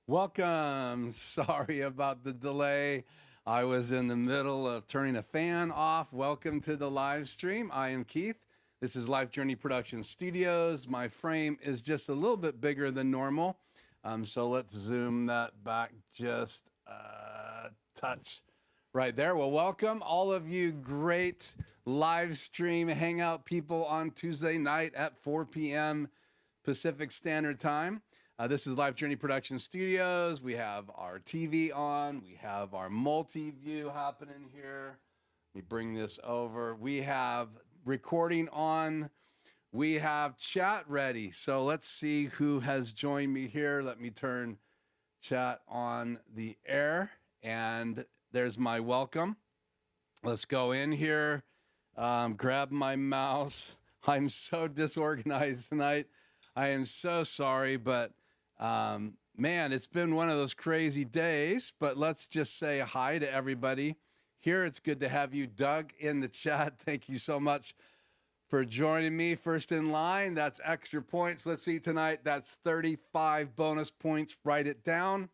Welcome. Sorry about the delay. I was in the middle of turning a fan off. Welcome to the live stream. I am Keith. This is Life Journey Production Studios. My frame is just a little bit bigger than normal. So let's zoom that back just a touch right there. Well, welcome all of you great live stream hangout people on Tuesday night at 4 p.m. Pacific Standard Time. This is Life Journey Production Studios. We have our TV on. We have our multi-view happening here. Let me bring this over. We have recording on. We have chat ready. So let's see who has joined me here. Let me turn chat on the air. And there's my welcome. Let's go in here. Grab my mouse. I'm so disorganized tonight. I am so sorry, but man, it's been one of those crazy days, but let's just say hi to everybody here. It's good to have you. Doug in the chat, thank you so much for joining me. First in line, that's extra points. Let's see tonight, that's 35 bonus points. Write it down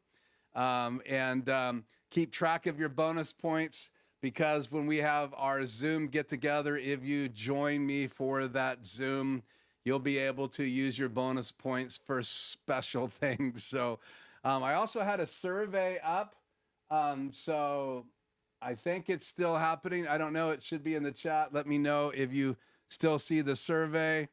and keep track of your bonus points, because when we have our Zoom get together, if you join me for that Zoom, you'll be able to use your bonus points for special things. So I also had a survey up. So I think it's still happening. I don't know. It should be in the chat. Let me know if you still see the survey.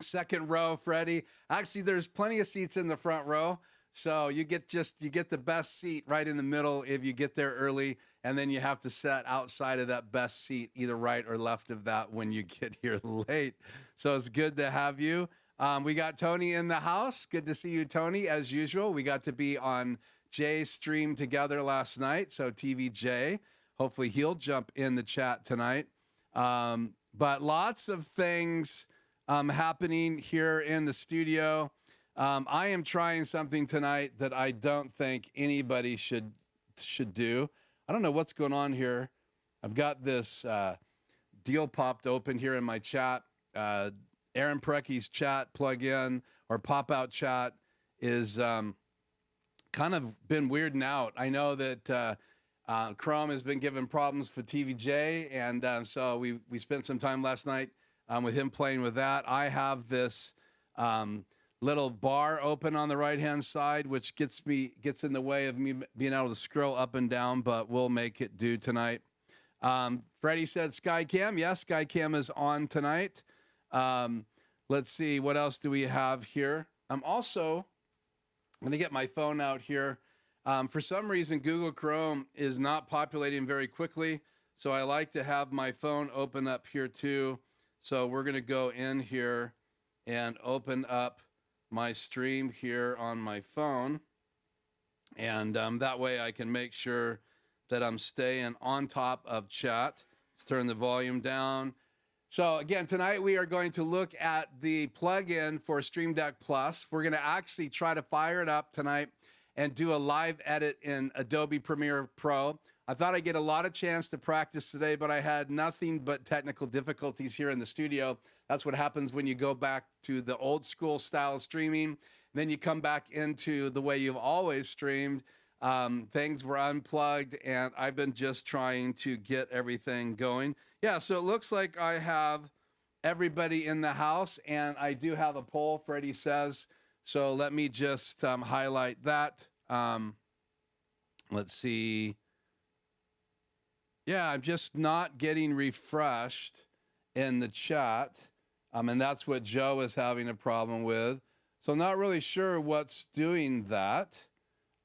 Second row, Freddie. Actually, there's plenty of seats in the front row. So you get the best seat right in the middle if you get there early, and then you have to sit outside of that best seat, either right or left of that when you get here late. So it's good to have you. We got Tony in the house. Good to see you, Tony, as usual. We got to be on Jay's stream together last night. So TVJ, hopefully he'll jump in the chat tonight. But lots of things happening here in the studio. I am trying something tonight that I don't think anybody should do. I don't know what's going on here. I've got this deal popped open here in my chat. Aaron Parecki's chat plug-in or pop-out chat is kind of been weirding out. I know that Chrome has been giving problems for TVJ, and so we spent some time last night with him playing with that. I have this little bar open on the right-hand side, which gets in the way of me being able to scroll up and down, but we'll make it do tonight. Freddie said Skycam. Yes, Skycam is on tonight. Let's see, what else do we have here? I'm going to get my phone out here. For some reason, Google Chrome is not populating very quickly, so I like to have my phone open up here too. So we're going to go in here and open up my stream here on my phone, and that way I can make sure that I'm staying on top of chat. Let's turn the volume down. So again, tonight we are going to look at the plugin for Stream Deck Plus. We're going to actually try to fire it up tonight and do a live edit in Adobe Premiere Pro. I thought I'd get a lot of chance to practice today, but I had nothing but technical difficulties here in the studio. That's what happens when you go back to the old school style of streaming. Then you come back into the way you've always streamed. Things were unplugged, and I've been just trying to get everything going. Yeah, so it looks like I have everybody in the house, and I do have a poll, Freddie says. So let me just highlight that. Let's see. Yeah, I'm just not getting refreshed in the chat. And that's what Joe is having a problem with. So I'm not really sure what's doing that.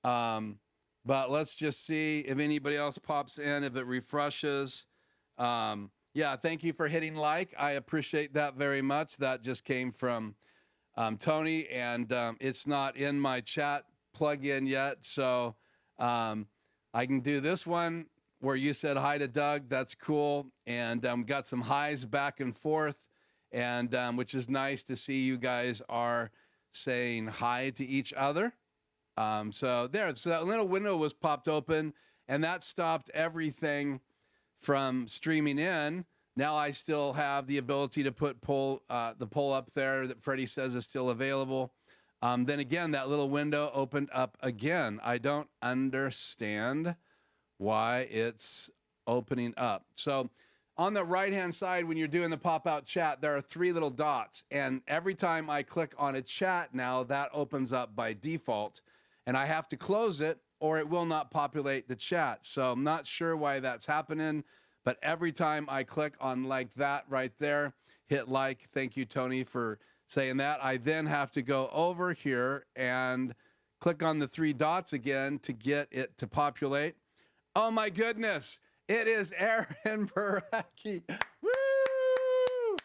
But let's just see if anybody else pops in, if it refreshes. Yeah, thank you for hitting like. I appreciate that very much. That just came from Tony, and it's not in my chat plug-in yet. So I can do this one where you said hi to Doug. That's cool. And got some highs back and forth, and which is nice to see you guys are saying hi to each other. So that little window was popped open, and that stopped everything from streaming in. Now I still have the ability to put the poll up there that Freddie says is still available. Then again, that little window opened up again. I don't understand why it's opening up. So on the right-hand side, when you're doing the pop-out chat, there are 3 little dots. And every time I click on a chat now, that opens up by default. And I have to close it or it will not populate the chat. So I'm not sure why that's happening. But every time I click on like that right there, hit like. Thank you, Tony, for saying that. I then have to go over here and click on the 3 dots again to get it to populate. Oh my goodness, it is Aaron Barecki. Woo!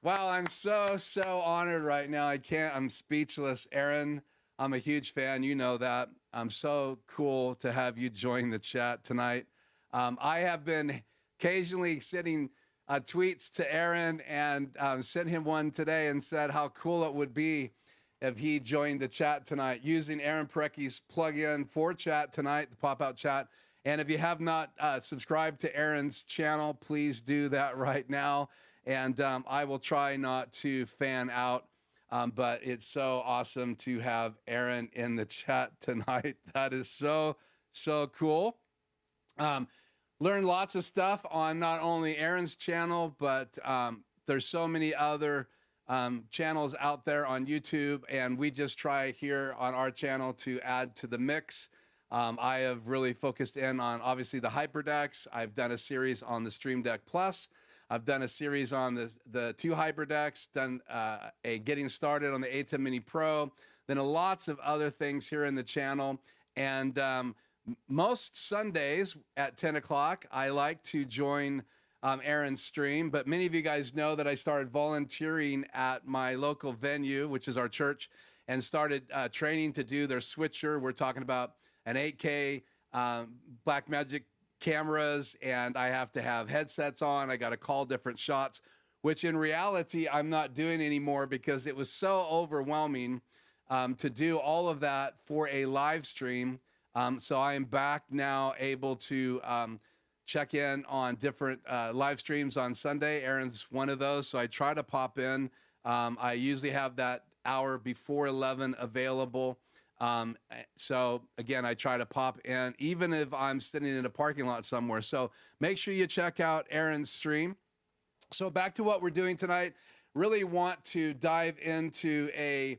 Wow, I'm so honored right now. I'm speechless. Aaron, I'm a huge fan. You know that. I'm so cool to have you join the chat tonight. I have been occasionally sending tweets to Aaron and sent him one today and said how cool it would be if he joined the chat tonight using Aaron Barecki's plugin for chat tonight, the pop-out chat. And if you have not subscribed to Aaron's channel, please do that right now. And I will try not to fan out, but it's so awesome to have Aaron in the chat tonight. That is so cool. Learned lots of stuff on not only Aaron's channel, but there's so many other channels out there on YouTube, and we just try here on our channel to add to the mix. I have really focused in on obviously the hyperdecks. I've done a series on the Stream Deck Plus. I've done a series on the 2 hyperdecks, done a getting started on the ATEM Mini Pro, then lots of other things here in the channel. And most Sundays at 10 o'clock, I like to join Aaron's stream, but many of you guys know that I started volunteering at my local venue, which is our church, and started training to do their switcher. We're talking about an 8K Blackmagic cameras, and I have to have headsets on. I got to call different shots, which in reality I'm not doing anymore because it was so overwhelming to do all of that for a live stream. So I am back now able to check in on different live streams on Sunday. Aaron's one of those, so I try to pop in. I usually have that hour before 11 available. So again, I try to pop in even if I'm sitting in a parking lot somewhere. So make sure you check out Aaron's stream. So back to what we're doing tonight. Really want to dive into a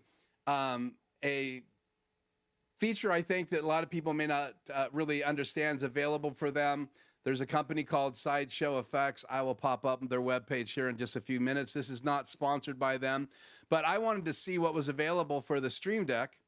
feature I think that a lot of people may not really understand is available for them. There's a company called Sideshow FX. I will pop up their webpage here in just a few minutes. This is not sponsored by them, but I wanted to see what was available for the Stream Deck.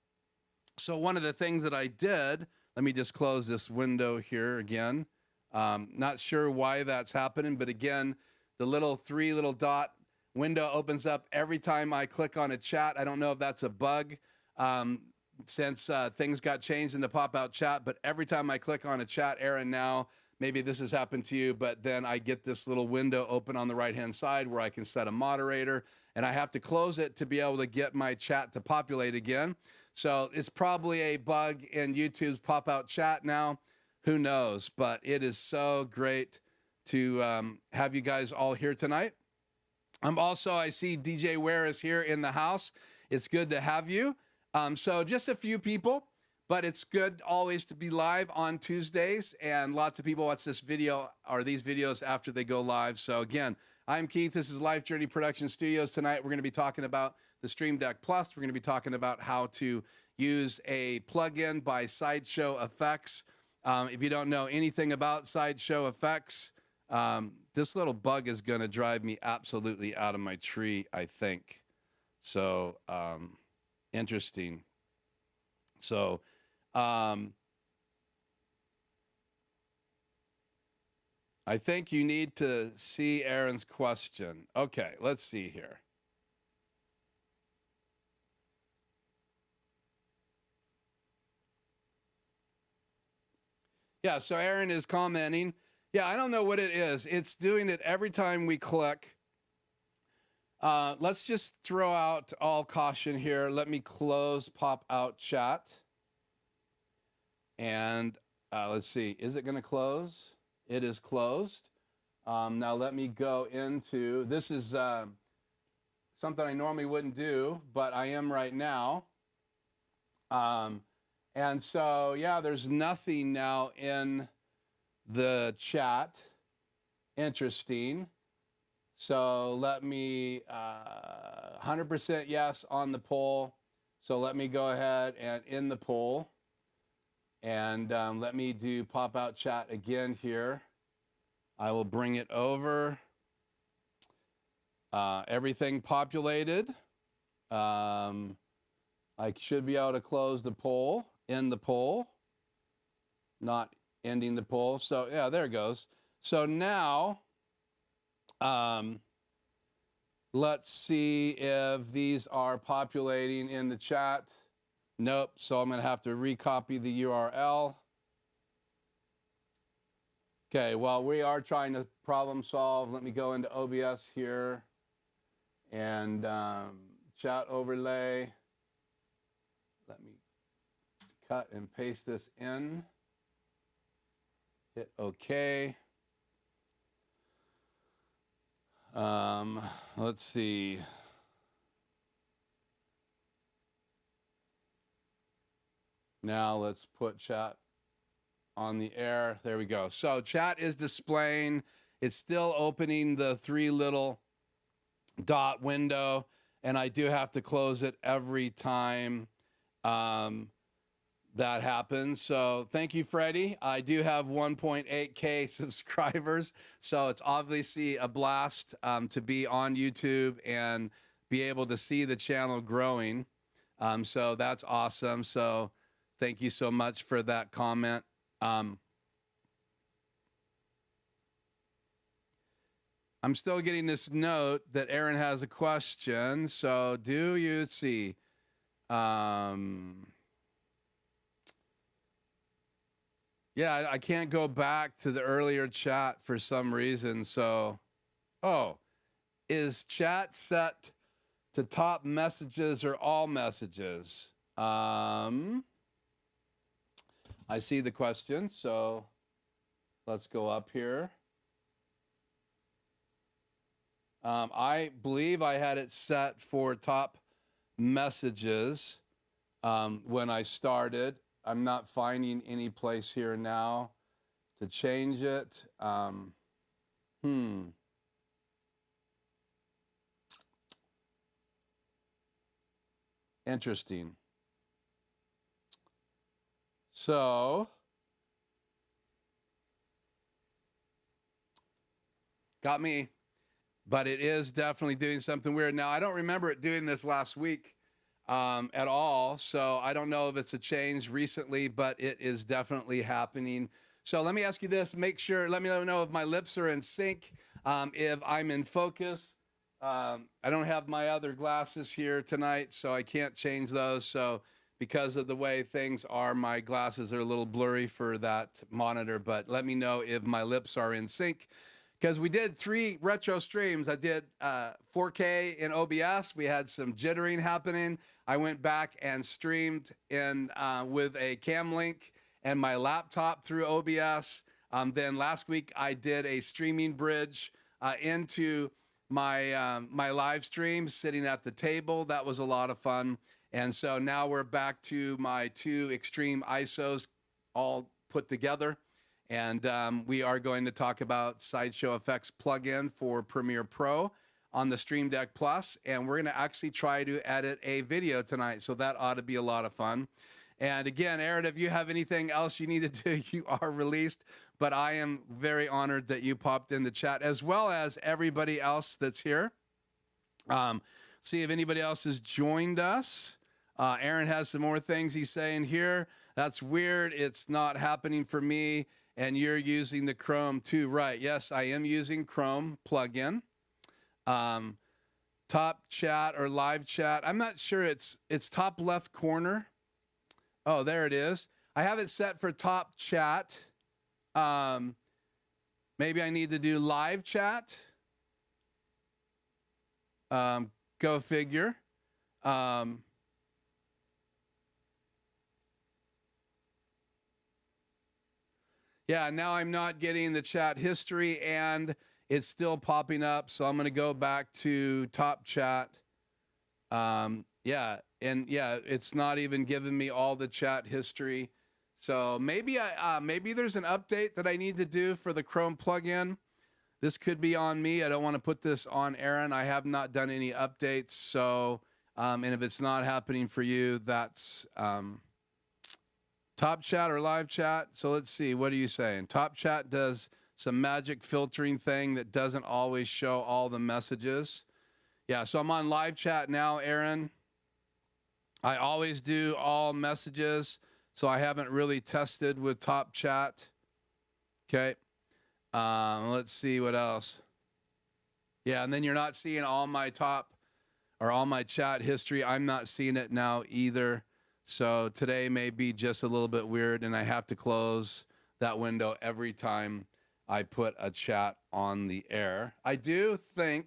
So one of the things that I did, let me just close this window here again. Not sure why that's happening, but again, the 3 little dot window opens up every time I click on a chat. I don't know if that's a bug since things got changed in the pop-out chat, but every time I click on a chat, Aaron, now, maybe this has happened to you, but then I get this little window open on the right-hand side where I can set a moderator, and I have to close it to be able to get my chat to populate again. So it's probably a bug in YouTube's pop-out chat now. Who knows? But it is so great to have you guys all here tonight. I see DJ Ware is here in the house. It's good to have you. So just a few people, but it's good always to be live on Tuesdays, and lots of people watch this video or these videos after they go live. So again, I'm Keith. This is Life Journey Production Studios. Tonight we're going to be talking about the Stream Deck Plus. We're going to be talking about how to use a plugin by Sideshow FX. If you don't know anything about Sideshow FX, this little bug is going to drive me absolutely out of my tree, I think. So interesting. So I think you need to see Aaron's question. Okay, let's see here. Yeah, so Aaron is commenting. Yeah, I don't know what it is. It's doing it every time we click. Let's just throw out all caution here. Let me close pop-out chat. And let's see, is it going to close? It is closed. Now let me go into, this is something I normally wouldn't do, but I am right now. And so, yeah, there's nothing now in the chat. Interesting. So let me, 100% yes on the poll. So let me go ahead and in the poll. And let me do pop-out chat again here. I will bring it over. Everything populated. I should be able to close the poll, end the poll, not ending the poll. So yeah, there it goes. So now, let's see if these are populating in the chat. Nope, so I'm gonna have to recopy the URL. Okay, well, we are trying to problem solve. Let me go into OBS here and chat overlay. Let me cut and paste this in. Hit OK. Let's see. Now let's put chat on the air. There we go. So chat is displaying. It's still opening the three little dot window, and I do have to close it every time that happens. So thank you, Freddie. I do have 1.8K subscribers, so it's obviously a blast to be on YouTube and be able to see the channel growing. So that's awesome. So thank you so much for that comment. I'm still getting this note that Aaron has a question. So do you see? Yeah, I can't go back to the earlier chat for some reason. So, oh, is chat set to top messages or all messages? I see the question. So let's go up here. I believe I had it set for top messages when I started. I'm not finding any place here now to change it. Interesting. So, got me. But it is definitely doing something weird. Now, I don't remember it doing this last week at all. So I don't know if it's a change recently, but it is definitely happening. So let me ask you this. Make sure, let me know if my lips are in sync, if I'm in focus. I don't have my other glasses here tonight, so I can't change those. So because of the way things are, my glasses are a little blurry for that monitor. But let me know if my lips are in sync. Because we did 3 retro streams. I did 4K in OBS. We had some jittering happening. I went back and streamed in with a cam link and my laptop through OBS. Then last week I did a streaming bridge into my my live stream sitting at the table. That was a lot of fun. And so now we're back to my 2 extreme ISOs all put together. And we are going to talk about Sideshow FX plugin for Premiere Pro on the Stream Deck Plus. And we're going to actually try to edit a video tonight. So that ought to be a lot of fun. And again, Aaron, if you have anything else you need to do, you are released. But I am very honored that you popped in the chat, as well as everybody else that's here. See if anybody else has joined us. Aaron has some more things he's saying here. That's weird. It's not happening for me. And you're using the Chrome too, right? Yes, I am using Chrome plugin. Top chat or live chat. I'm not sure it's top left corner. Oh, there it is. I have it set for top chat. Maybe I need to do live chat. Go figure. Yeah, now I'm not getting the chat history and it's still popping up. So I'm going to go back to top chat. Yeah, and yeah, it's not even giving me all the chat history. So maybe maybe there's an update that I need to do for the Chrome plugin. This could be on me. I don't want to put this on Aaron. I have not done any updates. So, and if it's not happening for you, that's Top Chat or live chat. So let's see. What are you saying? Top Chat does some magic filtering thing that doesn't always show all the messages. Yeah, so I'm on live chat now, Aaron. I always do all messages, so I haven't really tested with Top Chat. Okay. Let's see what else. Yeah, and then you're not seeing all my top or all my chat history. I'm not seeing it now either. So today may be just a little bit weird, and I have to close that window every time I put a chat on the air. I do think,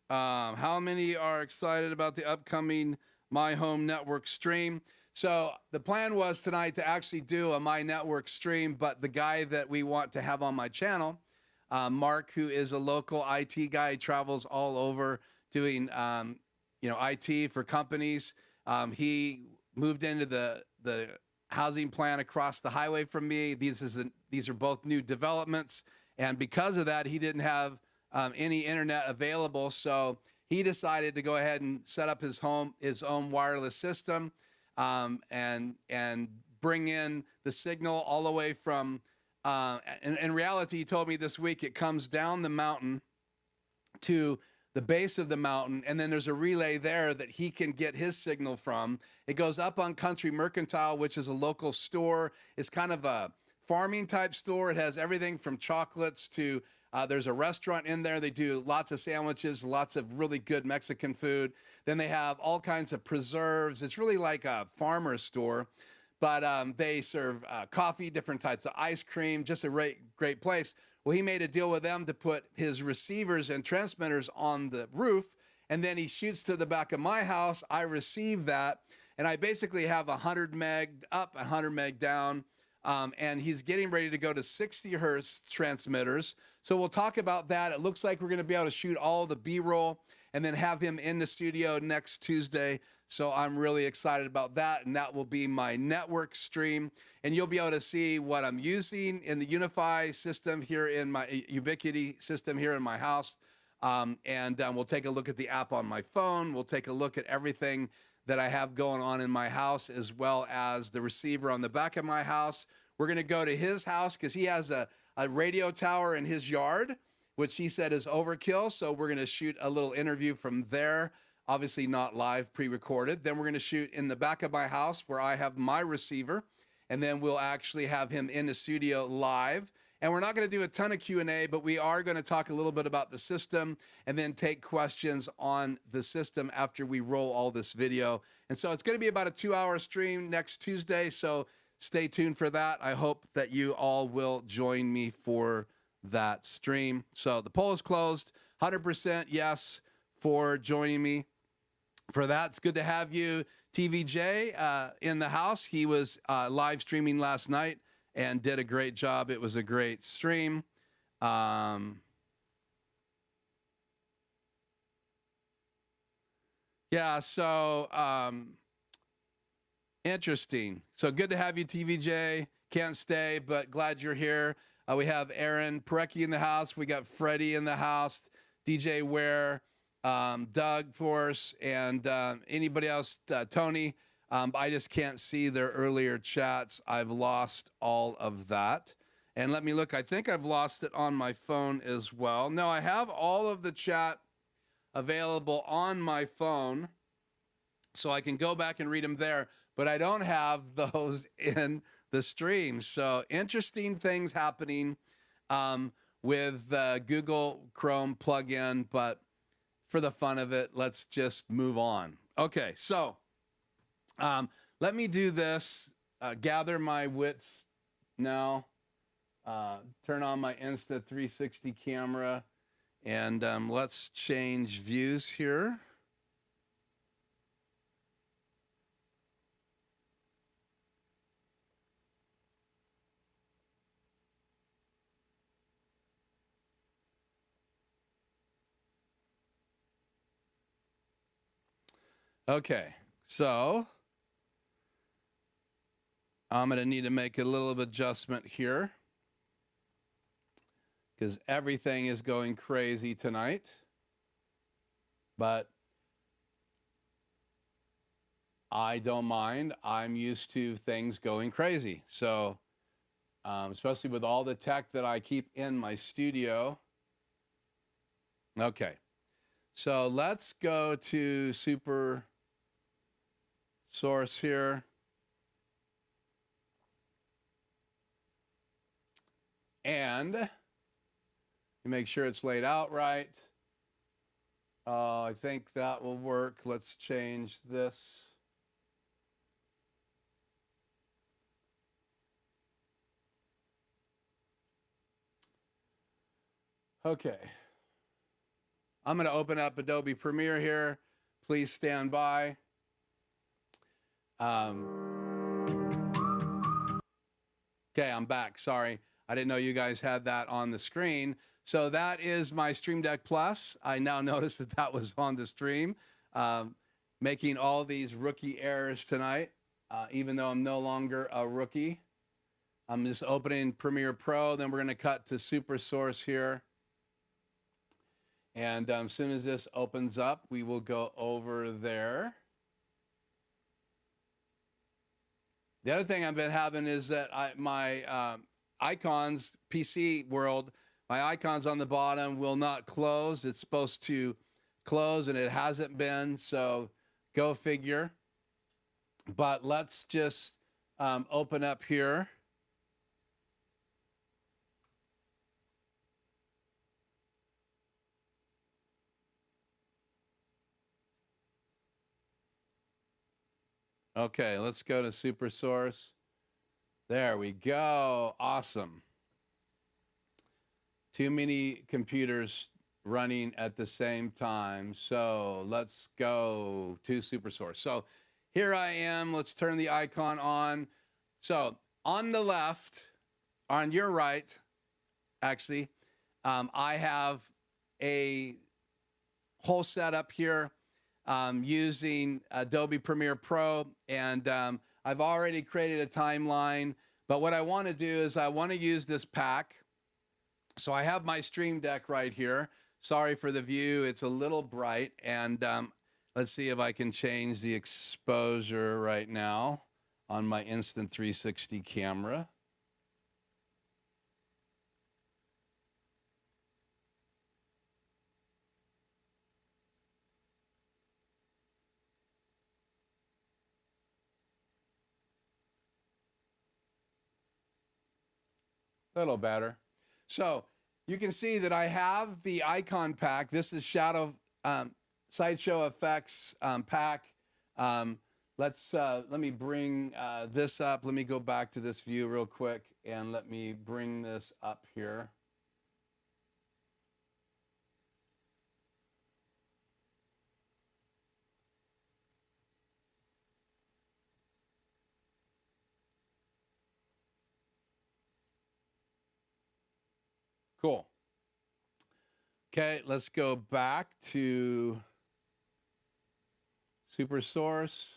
how many are excited about the upcoming My Home Network stream? So the plan was tonight to actually do a My Network stream, but the guy that we want to have on my channel, Mark, who is a local IT guy, travels all over doing, IT for companies. He moved into the housing plan across the highway from me. These are both new developments, and because of that, he didn't have any internet available. So he decided to go ahead and set up his own wireless system, and bring in the signal all the way from. In reality, he told me this week it comes down the mountain to the base of the mountain, and then there's a relay there that he can get his signal from. It goes up on Country Mercantile, which is a local store. It's kind of a farming type store. It has everything from chocolates to there's a restaurant in there. They do lots of sandwiches, lots of really good Mexican food. Then they have all kinds of preserves. It's really like a farmer's store, but they serve coffee, different types of ice cream, just a great place. Well, he made a deal with them to put his receivers and transmitters on the roof, and then he shoots to the back of my house. I receive that, and I basically have 100 meg up, 100 meg down, and he's getting ready to go to 60 hertz transmitters. So we'll talk about that. It looks like we're going to be able to shoot all the B-roll and then have him in the studio next Tuesday. So I'm really excited about that, and that will be my network stream. And you'll be able to see what I'm using in the Unify system here in my Ubiquity system here in my house. We'll take a look at the app on my phone. We'll take a look at everything that I have going on in my house, as well as the receiver on the back of my house. We're going to go to his house because he has a radio tower in his yard, which he said is overkill. So we're going to shoot a little interview from there. Obviously not live, pre-recorded. Then we're going to shoot in the back of my house where I have my receiver. And then we'll actually have him in the studio live. And we're not going to do a ton of Q&A, but we are going to talk a little bit about the system and then take questions on the system after we roll all this video. And so it's going to be about a 2-hour stream next Tuesday. So stay tuned for that. I hope that you all will join me for that stream. So the poll is closed. 100% yes for joining me for that. It's good to have you, TVJ, in the house. He was live streaming last night and did a great job. It was a great stream. Interesting. So good to have you, TVJ. Can't stay, but glad you're here. We have Aaron Parecki in the house. We got Freddie in the house, DJ Ware, Doug Force, and anybody else, Tony. I just can't see their earlier chats. I've lost all of that. And let me look. I think I've lost it on my phone as well. No, I have all of the chat available on my phone, so I can go back and read them there, but I don't have those in the stream. So interesting things happening with the Google Chrome plugin, but for the fun of it, let's just move on. Okay, so let me do this, gather my wits now, turn on my Insta360 camera, and let's change views here. Okay, So I'm going to need to make a little bit of adjustment here because everything is going crazy tonight. But I don't mind. I'm used to things going crazy. So especially with all the tech that I keep in my studio. Okay. So let's go to Super Source here. And you make sure it's laid out right. I think that will work. Let's change this. Okay. I'm going to open up Adobe Premiere here. Please stand by. Okay, I'm back. Sorry. I didn't know you guys had that on the screen. So that is my Stream Deck Plus. I now noticed that that was on the stream, making all these rookie errors tonight, even though I'm no longer a rookie. I'm just opening Premiere Pro. Then we're going to cut to Super Source here. And as soon as this opens up, we will go over there. The other thing I've been having is that my icons, PC world, my icons on the bottom will not close. It's supposed to close, and it hasn't been, so go figure. But let's just open up here. Okay, let's go to Super Source. There we go. Awesome. Too many computers running at the same time. So let's go to Super Source. So here I am. Let's turn the icon on. So on the left, on your right, actually, I have a whole setup here using Adobe Premiere Pro, and I've already created a timeline. But what I want to do is I want to use this pack. So I have my Stream Deck right here. Sorry for the view. It's a little bright. And let's see if I can change the exposure right now on my Instant 360 camera. A little better. So you can see that I have the icon pack. This is Sideshow FX pack. Let me bring this up. Let me go back to this view real quick, and let me bring this up here. Cool. Okay, let's go back to Super Source.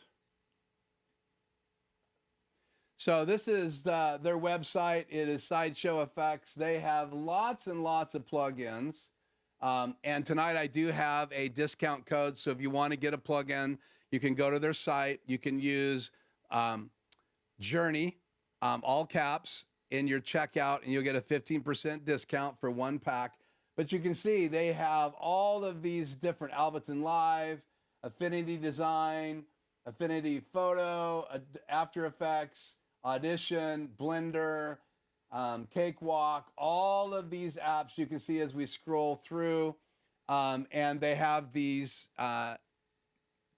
So this is their website. It is Sideshow FX. They have lots and lots of plugins. And tonight I do have a discount code. So if you want to get a plugin, you can go to their site. You can use Journey, all caps, in your checkout, and you'll get a 15% discount for one pack. But you can see they have all of these different Alberton Live, Affinity Design, Affinity Photo, After Effects, Audition, Blender, Cakewalk, all of these apps you can see as we scroll through. And they have these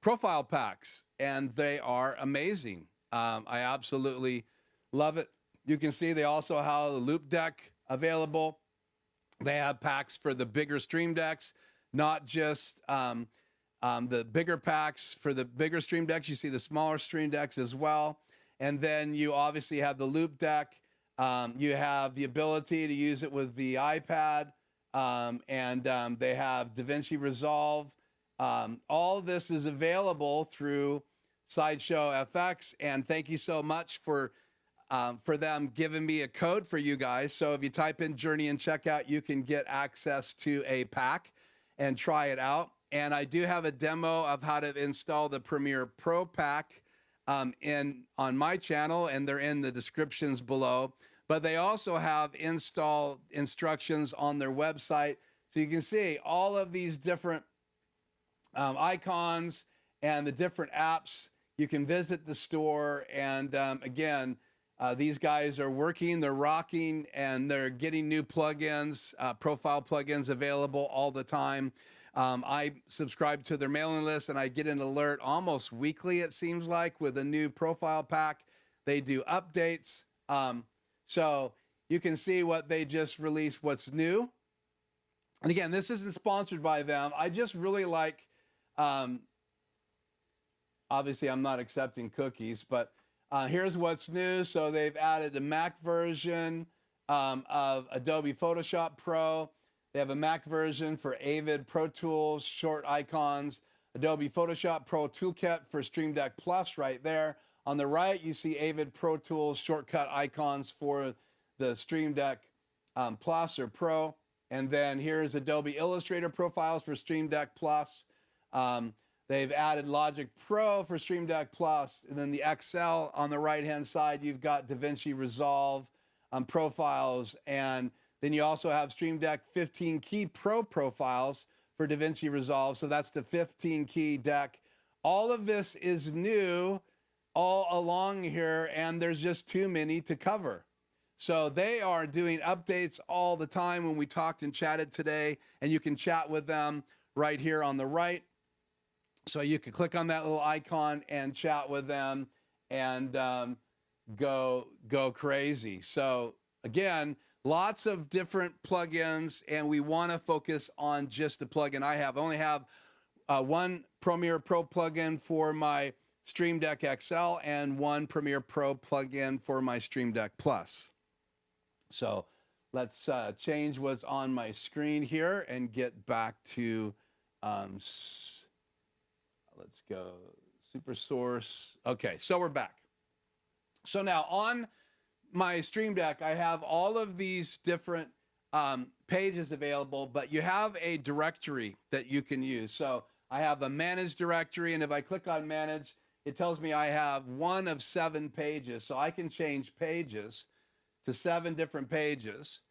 profile packs, and they are amazing. I absolutely love it. You can see they also have the Loop Deck available. They have packs for the bigger Stream Decks, not just the bigger packs for the bigger Stream Decks. You see the smaller Stream Decks as well. And then you obviously have the Loop Deck. You have the ability to use it with the iPad. And they have DaVinci Resolve. All of this is available through Sideshow FX, and thank you so much for them giving me a code for you guys. So if you type in Journey in checkout, you can get access to a pack and try it out. And I do have a demo of how to install the Premier Pro pack on my channel, and they're in the descriptions below. But they also have install instructions on their website. So you can see all of these different icons and the different apps. You can visit the store, and again, these guys are working, they're rocking, and they're getting new plugins, profile plugins available all the time. I subscribe to their mailing list, and I get an alert almost weekly, it seems like, with a new profile pack. They do updates. So you can see what they just released, what's new. And again, this isn't sponsored by them. I just really like, obviously I'm not accepting cookies, but here's what's new. So they've added a Mac version of Adobe Photoshop Pro. They have a Mac version for Avid Pro Tools, short icons, Adobe Photoshop Pro Toolkit for Stream Deck Plus right there. On the right, you see Avid Pro Tools shortcut icons for the Stream Deck Plus or Pro. And then here's Adobe Illustrator profiles for Stream Deck Plus. They've added Logic Pro for Stream Deck Plus. And then the XL on the right-hand side, you've got DaVinci Resolve profiles. And then you also have Stream Deck 15 Key Pro profiles for DaVinci Resolve. So that's the 15 key deck. All of this is new all along here, and there's just too many to cover. So they are doing updates all the time. When we talked and chatted today, and you can chat with them right here on the right. So you can click on that little icon and chat with them and go crazy. So again, lots of different plugins, and we want to focus on just the plugin I have. I only have one Premier Pro plugin for my Stream Deck XL and one Premier Pro plugin for my Stream Deck Plus. So let's change what's on my screen here and get back to, let's go Super Source. Okay, so we're back. So now on my Stream Deck, I have all of these different pages available, but you have a directory that you can use. So I have a manage directory, and if I click on manage, it tells me I have one of 7 pages. So I can change pages to 7 different pages.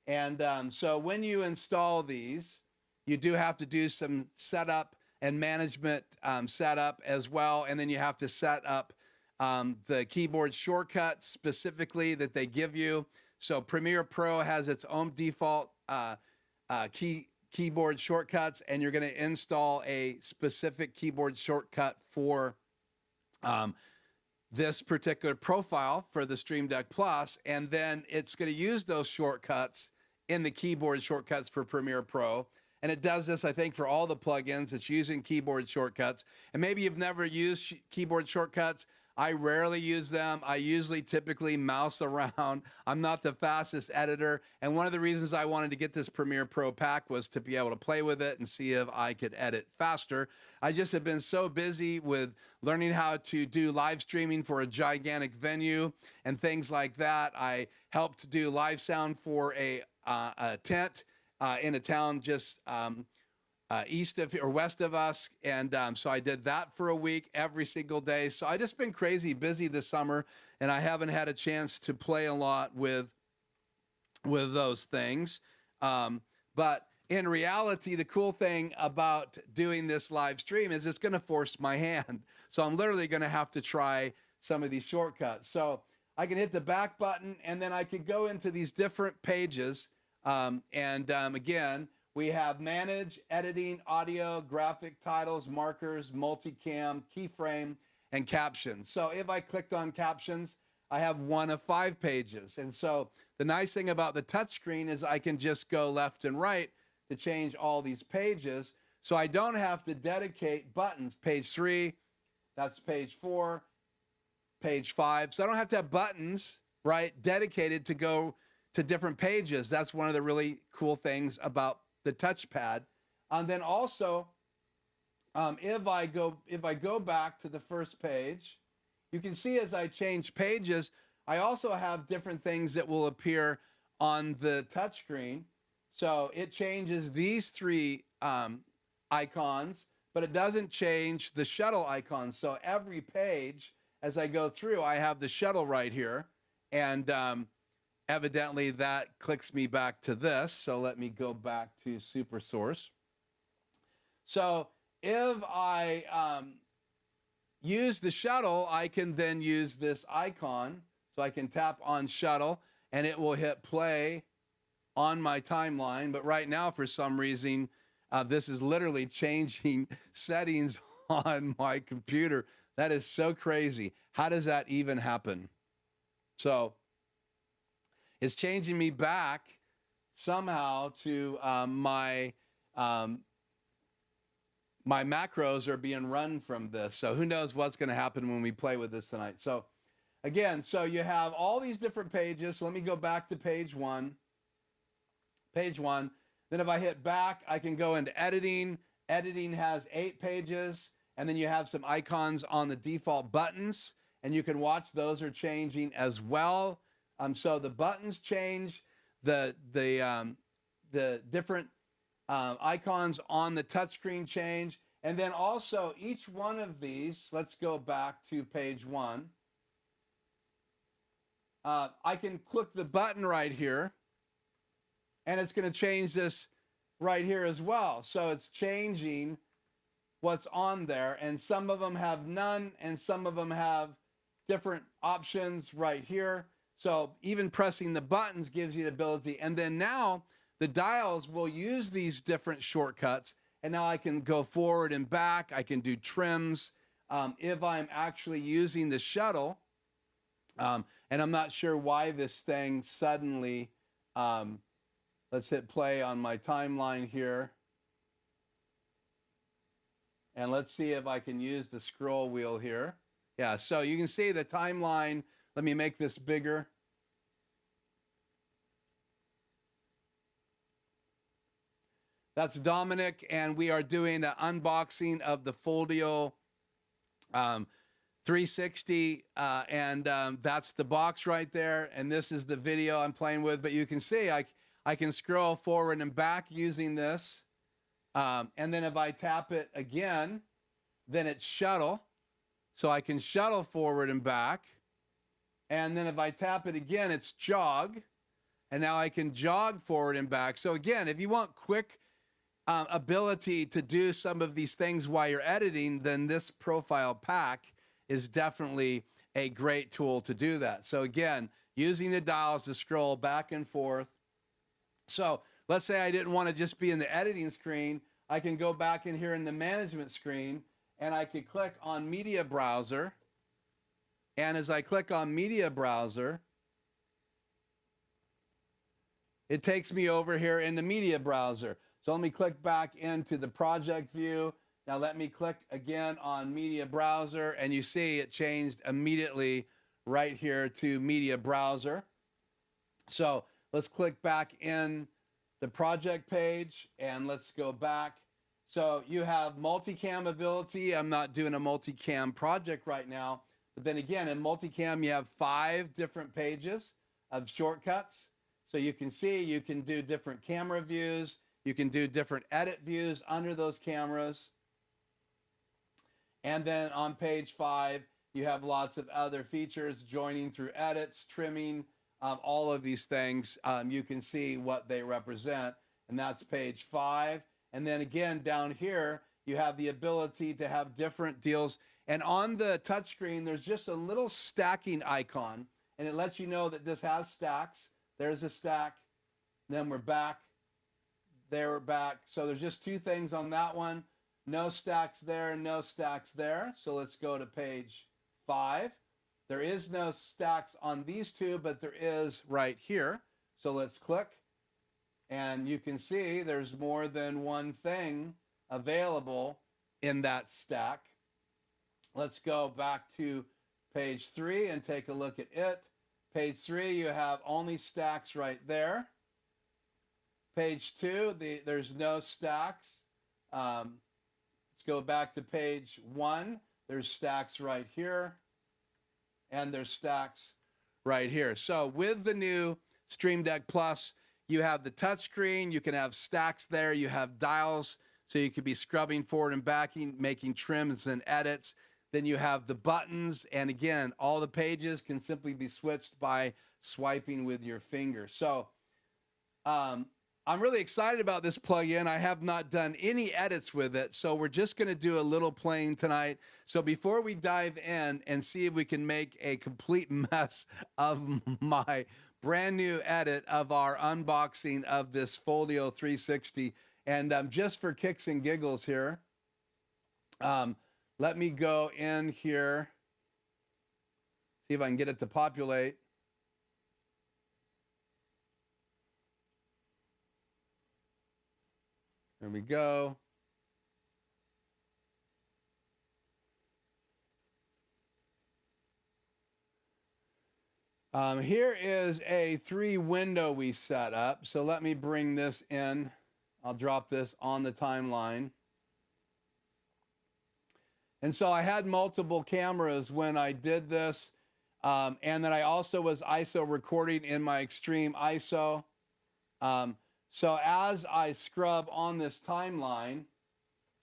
And so when you install these, you do have to do some setup and management setup as well. And then you have to set up the keyboard shortcuts specifically that they give you. So Premiere Pro has its own default keyboard shortcuts, and you're going to install a specific keyboard shortcut for this particular profile for the Stream Deck Plus, and then it's going to use those shortcuts in the keyboard shortcuts for Premiere Pro. And it does this, I think, for all the plugins. It's using keyboard shortcuts. And maybe you've never used keyboard shortcuts. I rarely use them. I usually typically mouse around. I'm not the fastest editor. And one of the reasons I wanted to get this Premiere Pro pack was to be able to play with it and see if I could edit faster. I just have been so busy with learning how to do live streaming for a gigantic venue and things like that. I helped do live sound for a tent in a town just east of or west of us, and so I did that for a week every single day. So I just been crazy busy this summer, and I haven't had a chance to play a lot with those things. But in reality, the cool thing about doing this live stream is it's going to force my hand. So I'm literally going to have to try some of these shortcuts. So I can hit the back button, and then I could go into these different pages. Again, we have manage, editing, audio, graphic titles, markers, multicam, keyframe, and captions. So if I clicked on captions, I have one of 5 pages. And so the nice thing about the touchscreen is I can just go left and right to change all these pages. So I don't have to dedicate buttons. Page 3, that's page 4, page 5. So I don't have to have buttons, right, dedicated to go to different pages. That's one of the really cool things about the touchpad. And then also If I go back to the first page, you can see as I change pages, I also have different things that will appear on the touchscreen. So it changes these three icons, but it doesn't change the shuttle icon. So every page, as I go through, I have the shuttle right here. And evidently that clicks me back to this. So let me go back to Super Source. So if I use the shuttle, I can then use this icon. So I can tap on shuttle and it will hit play on my timeline. But right now, for some reason, this is literally changing settings on my computer. That is so crazy. How does that even happen? So it's changing me back somehow to my macros are being run from this. So who knows what's going to happen when we play with this tonight. So again, so you have all these different pages. So let me go back to page one. Page one. Then if I hit back, I can go into editing. Editing has 8 pages. And then you have some icons on the default buttons. And you can watch those are changing as well. So the buttons change. The different icons on the touchscreen change. And then also each one of these, let's go back to page one. I can click the button right here and it's going to change this right here as well. So it's changing what's on there, and some of them have none and some of them have different options right here. So even pressing the buttons gives you the ability. And then now the dials will use these different shortcuts. And now I can go forward and back. I can do trims if I'm actually using the shuttle. And I'm not sure why this thing suddenly, let's hit play on my timeline here. And let's see if I can use the scroll wheel here. Yeah, so you can see the timeline. Let me make this bigger. That's Dominic, and we are doing an unboxing of the Foldable 360, and that's the box right there. And this is the video I'm playing with. But you can see I can scroll forward and back using this. And then if I tap it again, then it's shuttle. So I can shuttle forward and back. And then if I tap it again, it's jog. And now I can jog forward and back. So again, if you want quick ability to do some of these things while you're editing, then this profile pack is definitely a great tool to do that. So again, using the dials to scroll back and forth. So let's say I didn't want to just be in the editing screen. I can go back in here in the management screen and I could click on Media Browser. And as I click on Media Browser, it takes me over here in the Media Browser. So let me click back into the project view. Now let me click again on Media Browser, and you see it changed immediately right here to Media Browser. So let's click back in the project page and let's go back. So you have multicam ability. I'm not doing a multicam project right now, but then again, in multicam, you have 5 different pages of shortcuts. So you can see you can do different camera views. You can do different edit views under those cameras. And then on page 5, you have lots of other features, joining through edits, trimming, all of these things. You can see what they represent, and that's page 5. And then again, down here, you have the ability to have different deals. And on the touchscreen, there's just a little stacking icon, and it lets you know that this has stacks. There's a stack, then we're back. There we're back. So there's just 2 things on that one. No stacks there, no stacks there. So let's go to page 5. There is no stacks on these 2, but there is right here. So let's click. And you can see there's more than one thing available in that stack. Let's go back to page 3 and take a look at it. Page 3, you have only stacks right there. Page 2, there's no stacks. Let's go back to page 1. There's stacks right here, and there's stacks right here. So with the new Stream Deck Plus, you have the touchscreen, you can have stacks there, you have dials, so you could be scrubbing forward and backing, making trims and edits. Then you have the buttons, and again, all the pages can simply be switched by swiping with your finger. So I'm really excited about this plugin. I have not done any edits with it, so we're just going to do a little playing tonight. So before we dive in and see if we can make a complete mess of my brand new edit of our unboxing of this Foldable 360, and just for kicks and giggles here, let me go in here, see if I can get it to populate. There we go. Here is a 3-window we set up. So let me bring this in. I'll drop this on the timeline. And so I had multiple cameras when I did this. And then I also was ISO recording in my extreme ISO. So as I scrub on this timeline,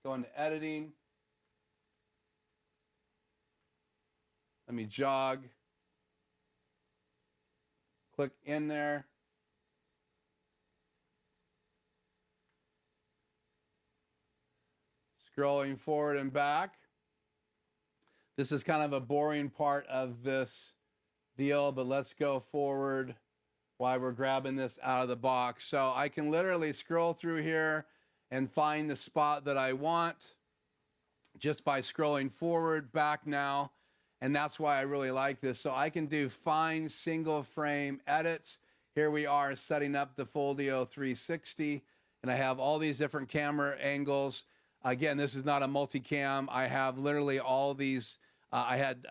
go into editing. Let me jog. Click in there. Scrolling forward and back. This is kind of a boring part of this deal, but let's go forward while we're grabbing this out of the box. So I can literally scroll through here and find the spot that I want just by scrolling forward, back now. And that's why I really like this. So I can do fine single frame edits. Here we are setting up the Foldable 360, and I have all these different camera angles. Again, this is not a multicam. I have literally all these. I had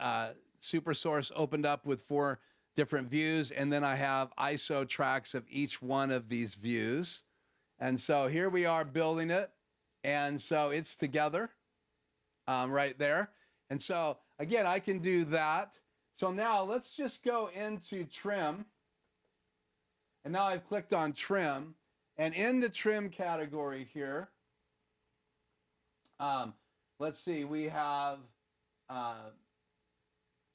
Super Source opened up with 4 different views, and then I have ISO tracks of each one of these views. And so here we are building it, and so it's together right there. And so again, I can do that. So now let's just go into trim, and now I've clicked on trim, and in the trim category here, let's see, we have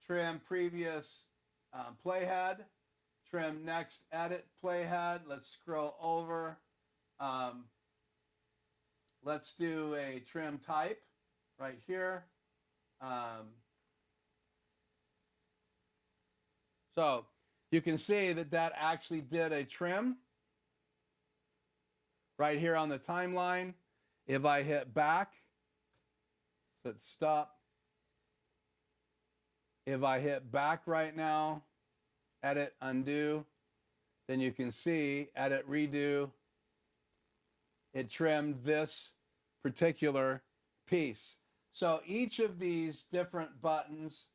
trim previous playhead, trim next edit playhead. Let's scroll over. Let's do a trim type right here. So you can see that that actually did a trim right here on the timeline. If I hit back, let's stop. If I hit back right now, edit, undo, then you can see, edit, redo, it trimmed this particular piece. So each of these different buttons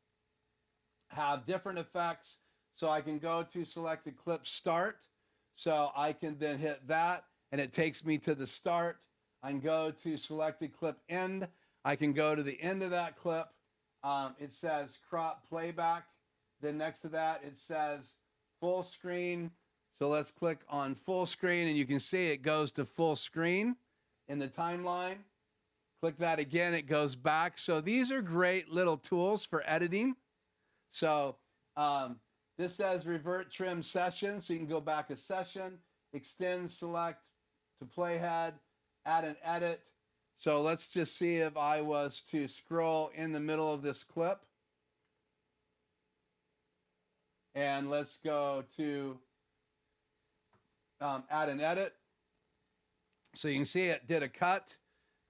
have different effects. So I can go to selected clip start. So I can then hit that, and it takes me to the start. I can go to selected clip end. I can go to the end of that clip. It says crop playback. Then next to that, it says full screen. So let's click on full screen, and you can see it goes to full screen in the timeline. Click that again, it goes back. So these are great little tools for editing. So this says revert trim session, so you can go back a session, extend select to playhead, add an edit. So let's just see if I was to scroll in the middle of this clip. And let's go to add an edit. So you can see it did a cut.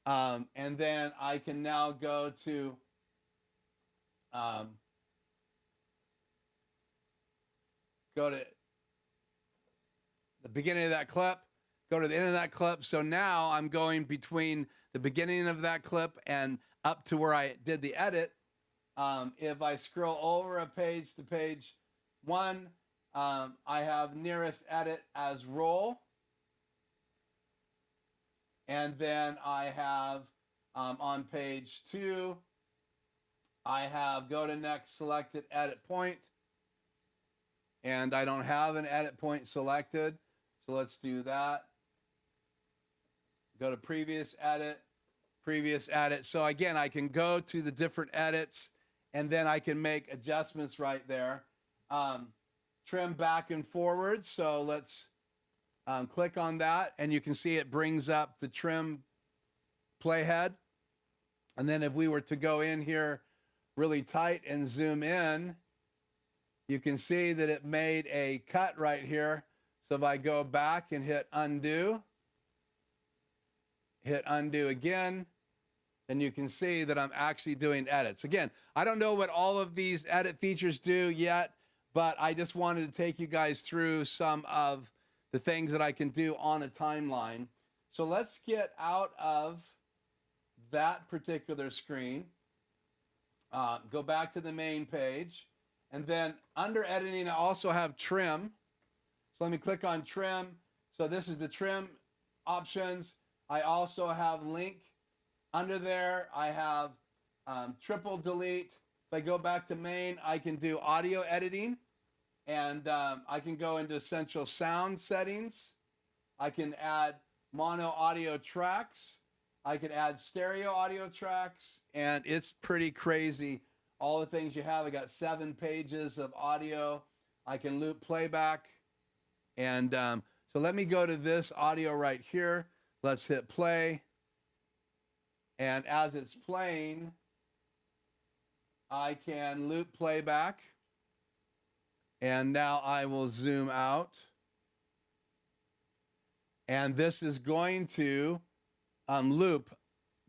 And then I can now go to the beginning of that clip, go to the end of that clip. So now I'm going between the beginning of that clip and up to where I did the edit. If I scroll over a page to page 1, I have nearest edit as roll. And then I have On page 2, I have go to next selected edit point, and I don't have an edit point selected, so let's do that. Go to previous edit. So again, I can go to the different edits, and then I can make adjustments right there. Trim back and forward, so let's click on that, and you can see it brings up the trim playhead. And then if we were to go in here really tight and zoom in, you can see that it made a cut right here. So if I go back and hit undo again, and you can see that I'm actually doing edits. Again, I don't know what all of these edit features do yet, but I just wanted to take you guys through some of the things that I can do on a timeline. So let's get out of that particular screen, go back to the main page, and then under editing, I also have trim. So let me click on trim. So this is the trim options. I also have link. Under there, I have triple delete. If I go back to main, I can do audio editing, and I can go into essential sound settings. I can add mono audio tracks. I can add stereo audio tracks, and it's pretty crazy. All the things you have. I got 7 pages of audio. I can loop playback. And so let me go to this audio right here. Let's hit play. And as it's playing, I can loop playback. And now I will zoom out. And this is going to loop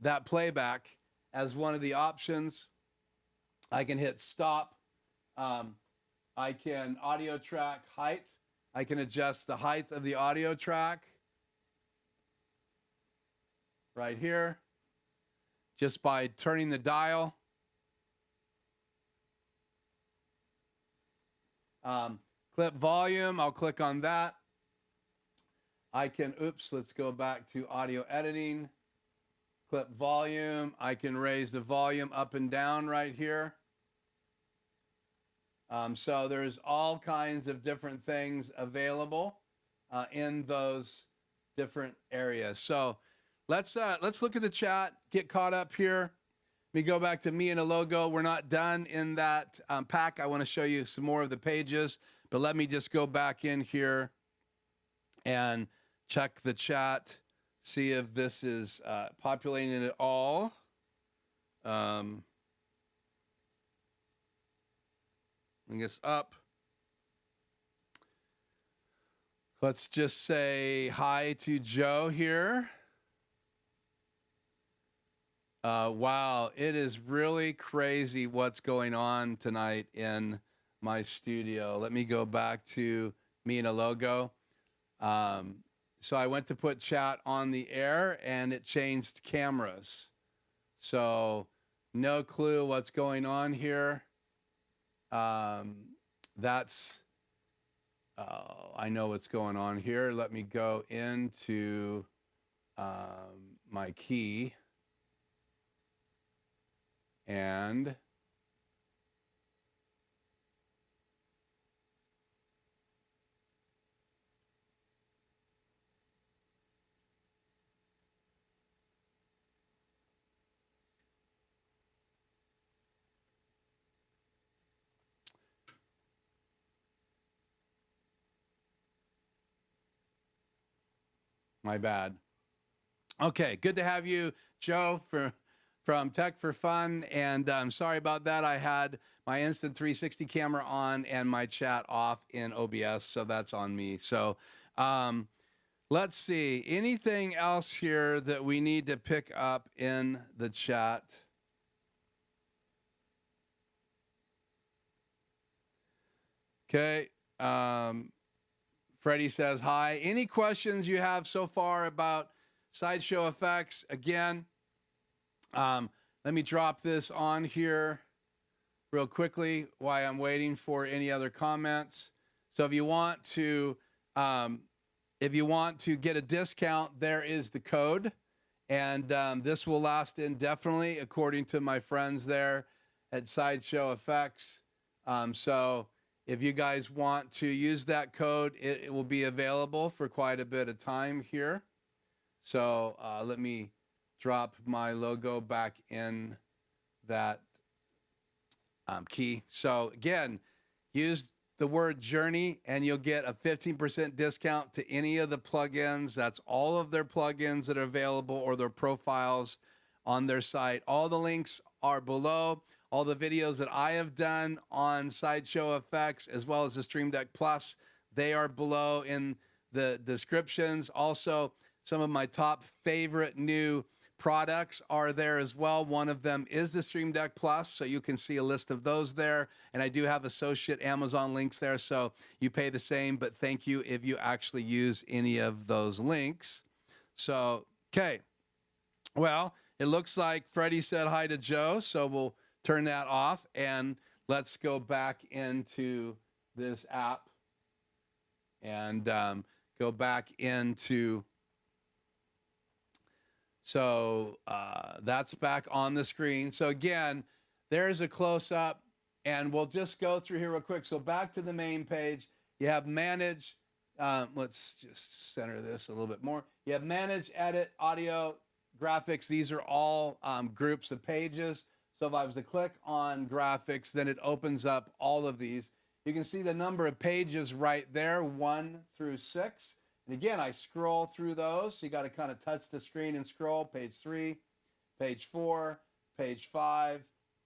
that playback as one of the options. I can hit stop. I can audio track height. I can adjust the height of the audio track right here just by turning the dial. Clip volume, I'll click on that. I can, let's go back to audio editing. Clip volume, I can raise the volume up and down right here. So there's all kinds of different things available in those different areas. So let's look at the chat, get caught up here. Let me go back to me and a logo. We're not done in that pack. I want to show you some more of the pages, but let me just go back in here and check the chat, see if this is populating at all. I guess up. Let's just say hi to Joe here. Wow, it is really crazy what's going on tonight in my studio. Let me go back to me and a logo. So I went to put chat on the air and it changed cameras. So no clue what's going on here. I know what's going on here. Let me go into my key and my bad. Okay, good to have you, Joe, from Tech for Fun. And I'm sorry about that. I had my Instant 360 camera on and my chat off in OBS, so that's on me. So let's see. Anything else here that we need to pick up in the chat? Okay. Freddie says hi. Any questions you have so far about Sideshow FX? Again, let me drop this on here real quickly while I'm waiting for any other comments. So if you want to get a discount, there is the code. And this will last indefinitely, according to my friends there at Sideshow FX. So if you guys want to use that code, it will be available for quite a bit of time here. So let me drop my logo back in that key. So again, use the word journey and you'll get a 15% discount to any of the plugins. That's all of their plugins that are available or their profiles on their site. All the links are below. All the videos that I have done on Sideshow FX as well as the Stream Deck Plus, they are below in the descriptions. Also, some of my top favorite new products are there as well. One of them is the Stream Deck Plus, so you can see a list of those there. And I do have associate Amazon links there, so you pay the same, but thank you if you actually use any of those links. So, okay. Well, it looks like Freddie said hi to Joe, so we'll turn that off and let's go back into this app and go back into... So that's back on the screen. So again, there's a close-up, and we'll just go through here real quick. So back to the main page, you have manage. Let's just center this a little bit more. You have manage, edit, audio, graphics. These are all groups of pages. So if I was to click on graphics, then it opens up all of these. You can see the number of pages right there, 1 through 6. And again, I scroll through those. You got to kind of touch the screen and scroll. Page 3, page 4, page 5,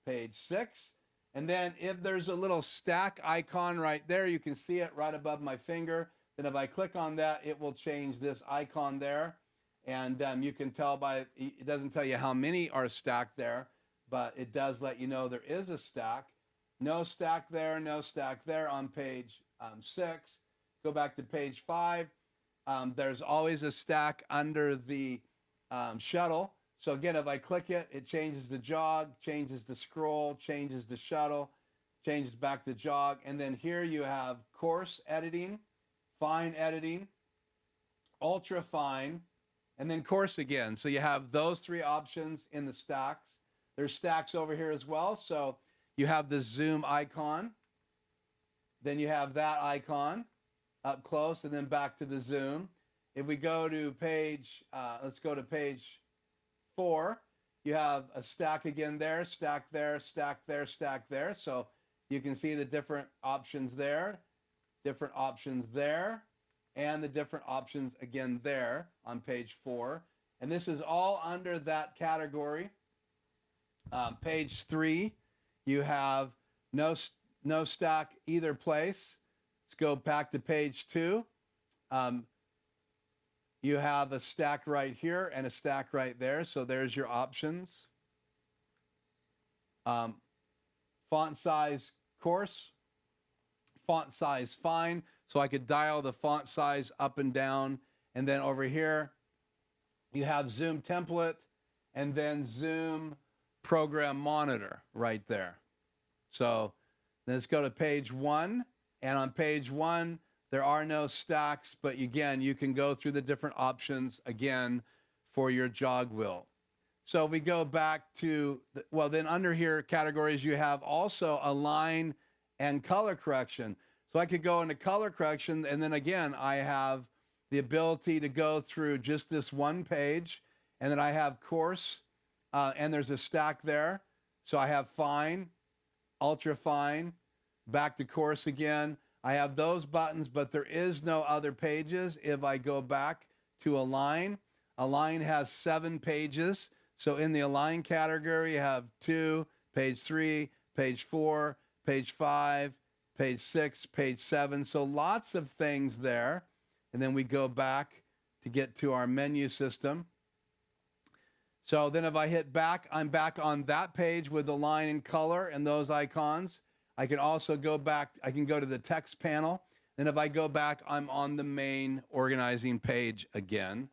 page 6. And then if there's a little stack icon right there, you can see it right above my finger. Then if I click on that, it will change this icon there. And you can tell by, it doesn't tell you how many are stacked there, but it does let you know there is a stack. No stack there, no stack there on page 6. Go back to page 5. There's always a stack under the shuttle. So again, if I click it, it changes the jog, changes the scroll, changes the shuttle, changes back to jog. And then here you have coarse editing, fine editing, ultra fine, and then coarse again. So you have those 3 options in the stacks. There's stacks over here as well. So you have the zoom icon, then you have that icon up close, and then back to the zoom. If we go to page, let's go to page 4, you have a stack again there, stack there, stack there, stack there. So you can see the different options there, different options there, and the different options again there on page 4. And this is all under that category. Page 3, you have no stack either place. Let's go back to page 2. You have a stack right here and a stack right there. So there's your options. Font size coarse, font size fine. So I could dial the font size up and down. And then over here, you have zoom template and then zoom program monitor right there. So let's go to page 1. And on page 1, there are no stacks, but again, you can go through the different options again for your jog wheel. So if we go back to, well, then under here, categories, you have also align and color correction. So I could go into color correction, and then again, I have the ability to go through just this one page, and then I have coarse, and there's a stack there. So I have fine, ultra fine, back to course again. I have those buttons, but there is no other pages. If I go back to align has 7 pages. So in the align category, you have 2, page 3, page 4, page 5, page 6, page 7. So lots of things there. And then we go back to get to our menu system. So then if I hit back, I'm back on that page with the line and color and those icons. I can also go back, I can go to the text panel. Then if I go back, I'm on the main organizing page again.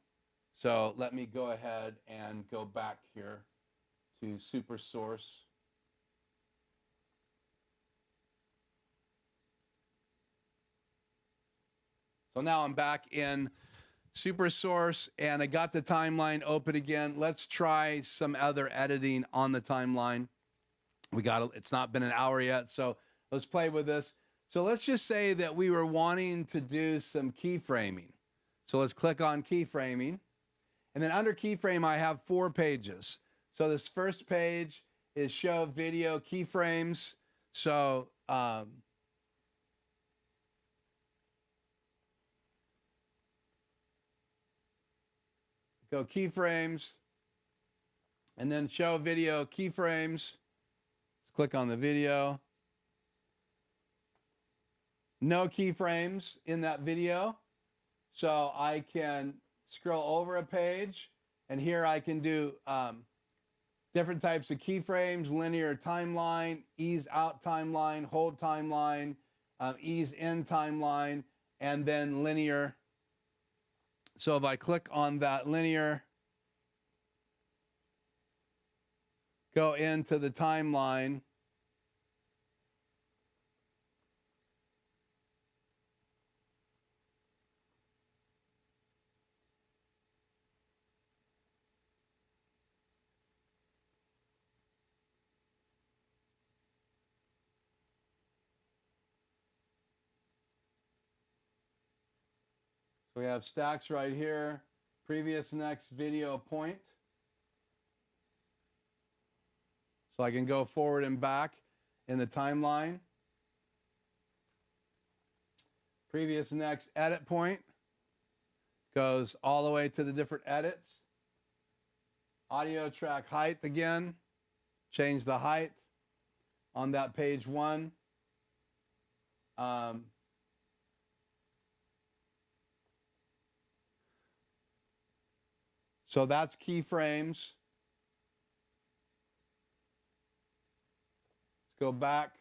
So let me go ahead and go back here to Super Source. So now I'm back in super source, and I got the timeline open again. Let's try some other editing on the timeline. It's not been an hour yet, so let's play with this. So let's just say that we were wanting to do some keyframing. So let's click on keyframing. And then under keyframe, I have 4 pages. So this first page is show video keyframes. So go keyframes, and then show video keyframes. Let's click on the video. No keyframes in that video. So I can scroll over a page, and here I can do different types of keyframes: linear timeline, ease out timeline, hold timeline, ease in timeline, and then linear. So if I click on that linear, go into the timeline, so we have stacks right here, previous, next, video, point. So I can go forward and back in the timeline. Previous, next, edit point. Goes all the way to the different edits. Audio track height again. Change the height on that page 1. So that's keyframes. Let's go back.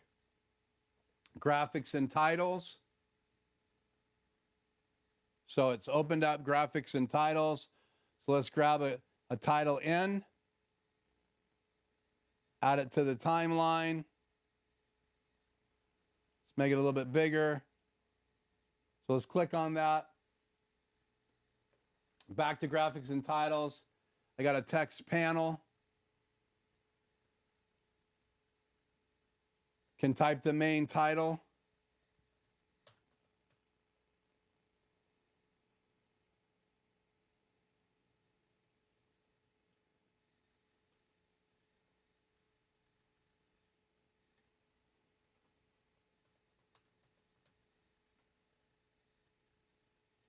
Graphics and titles. So it's opened up graphics and titles. So let's grab a title in, add it to the timeline. Let's make it a little bit bigger. So let's click on that. Back to graphics and titles. I got a text panel. Can type the main title.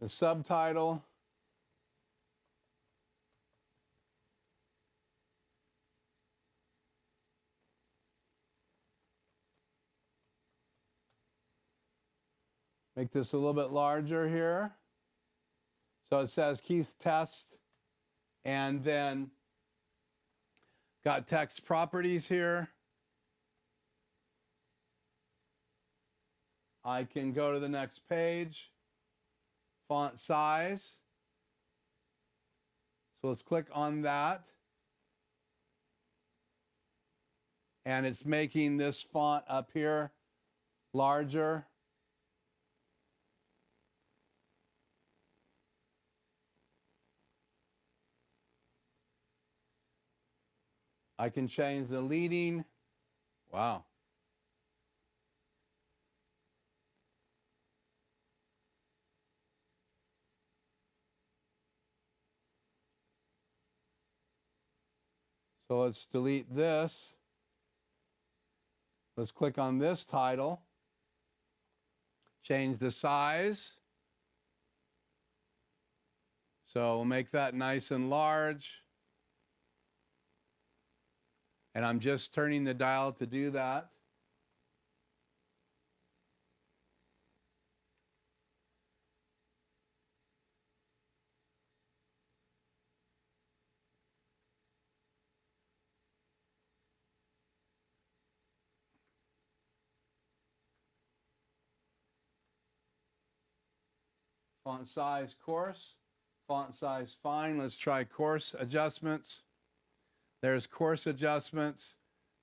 The subtitle. Make this a little bit larger here. So it says Keith Test, and then got text properties here. I can go to the next page. Font size. So let's click on that. And it's making this font up here larger. I can change the leading. Wow. So let's delete this. Let's click on this title. Change the size. So we'll make that nice and large. And I'm just turning the dial to do that. Font size coarse, font size fine. Let's try coarse adjustments. There's coarse adjustments.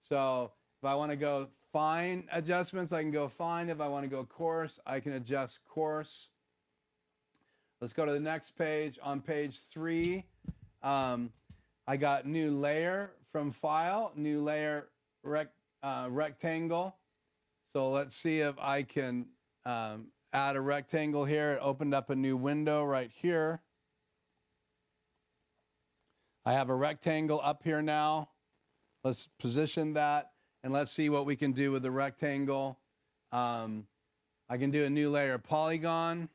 So if I want to go fine adjustments, I can go fine. If I want to go coarse, I can adjust coarse. Let's go to the next page. On page 3, I got new layer from file, new layer rectangle. So let's see if I can add a rectangle here. It opened up a new window right here. I have a rectangle up here now. Let's position that and let's see what we can do with the rectangle. I can do a new layer polygon.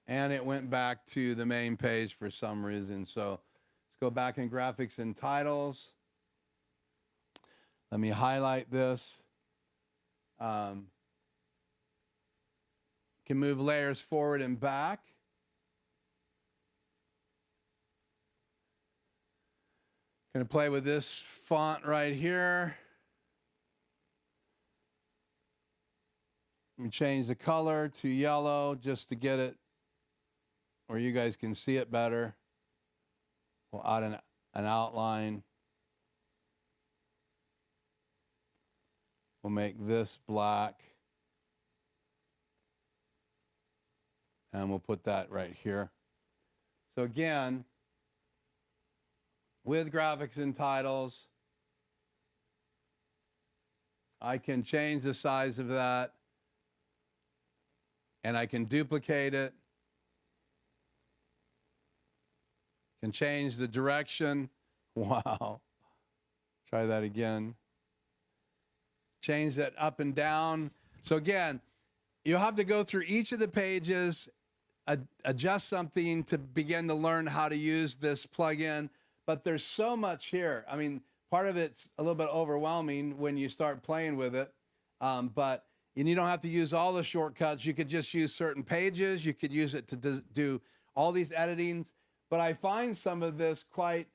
And it went back to the main page for some reason. So let's go back in graphics and titles. Let me highlight this. Can move layers forward and back. Gonna play with this font right here. Let me change the color to yellow just to get it where you guys can see it better. We'll add an outline. We'll make this black. And we'll put that right here. So again, with graphics and titles, I can change the size of that. And I can duplicate it. Can change the direction. Wow. Try that again. Change that up and down. So again, you'll have to go through each of the pages, adjust something to begin to learn how to use this plugin. But there's so much here. I mean, part of it's a little bit overwhelming when you start playing with it. But you don't have to use all the shortcuts. You could just use certain pages. You could use it to do all these editings. But I find some of this quite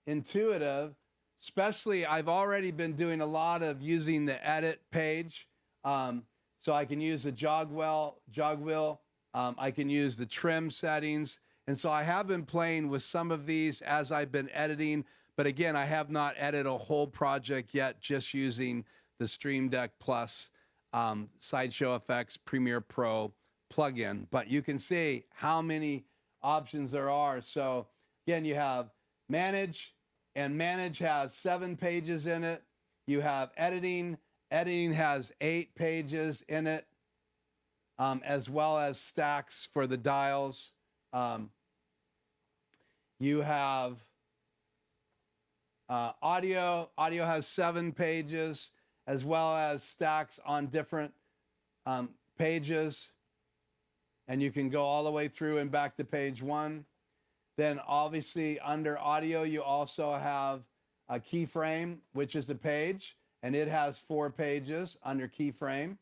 intuitive, especially I've already been doing a lot of using the edit page. So I can use the jog wheel. I can use the trim settings. And so I have been playing with some of these as I've been editing. But again, I have not edited a whole project yet, just using the Stream Deck Plus Sideshow FX Premier Pro plugin. But you can see how many options there are. So again, you have manage, and manage has 7 pages in it. You have editing. Editing has 8 pages in it, as well as stacks for the dials. You have audio. Audio has 7 pages, as well as stacks on different pages. And you can go all the way through and back to page 1. Then obviously under audio, you also have a keyframe, which is a page, and it has 4 pages under keyframe.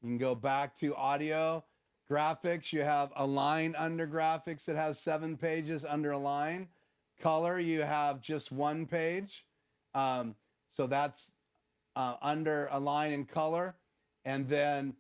You can go back to audio. Graphics, you have align under graphics. It has 7 pages under align. Color, you have just 1 page. So that's under align and color. And then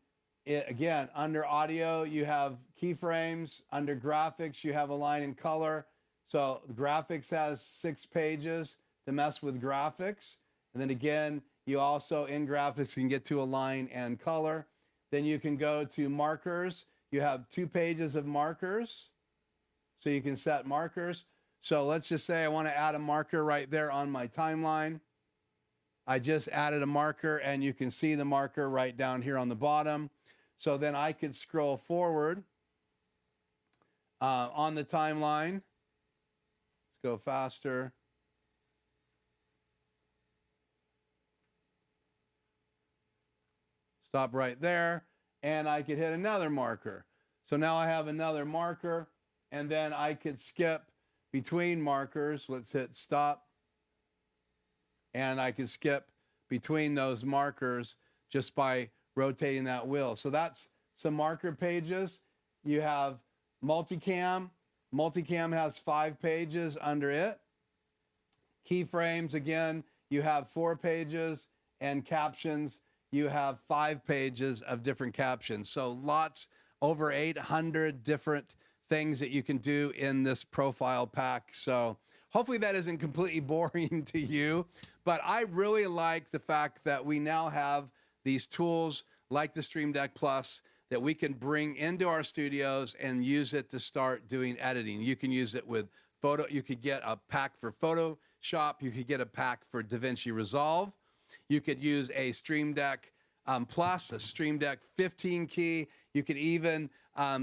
again, under audio, you have keyframes. Under graphics, you have align and color. So graphics has 6 pages to mess with graphics. And then again, you also in graphics can get to align and color. Then you can go to markers. You have 2 pages of markers. So you can set markers. So let's just say I want to add a marker right there on my timeline. I just added a marker, and you can see the marker right down here on the bottom. So then I could scroll forward on the timeline. Let's go faster. Stop right there, and I could hit another marker. So now I have another marker, and then I could skip between markers. Let's hit stop. And I could skip between those markers just by rotating that wheel. So that's some marker pages. You have multicam. Multicam has 5 pages under it. Keyframes, again, you have 4 pages, and captions, you have 5 pages of different captions. So lots over 800 different things that you can do in this profile pack. So hopefully that isn't completely boring to you, but I really like the fact that we now have these tools like the Stream Deck Plus that we can bring into our studios and use it to start doing editing. You can use it with photo. You could get a pack for Photoshop. You could get a pack for DaVinci Resolve. You could use a Stream Deck Plus, a Stream Deck 15 key. You could even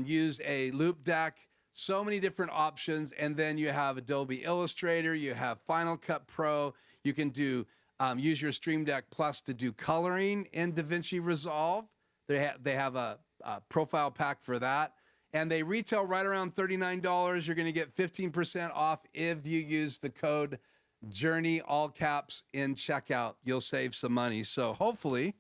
use a loop deck. So many different options. And then you have Adobe Illustrator. You have Final Cut Pro. You can do use your Stream Deck Plus to do coloring in DaVinci Resolve. They have a profile pack for that. And they retail right around $39. You're going to get 15% off if you use the code Journey, all caps, in checkout. You'll save some money. So hopefully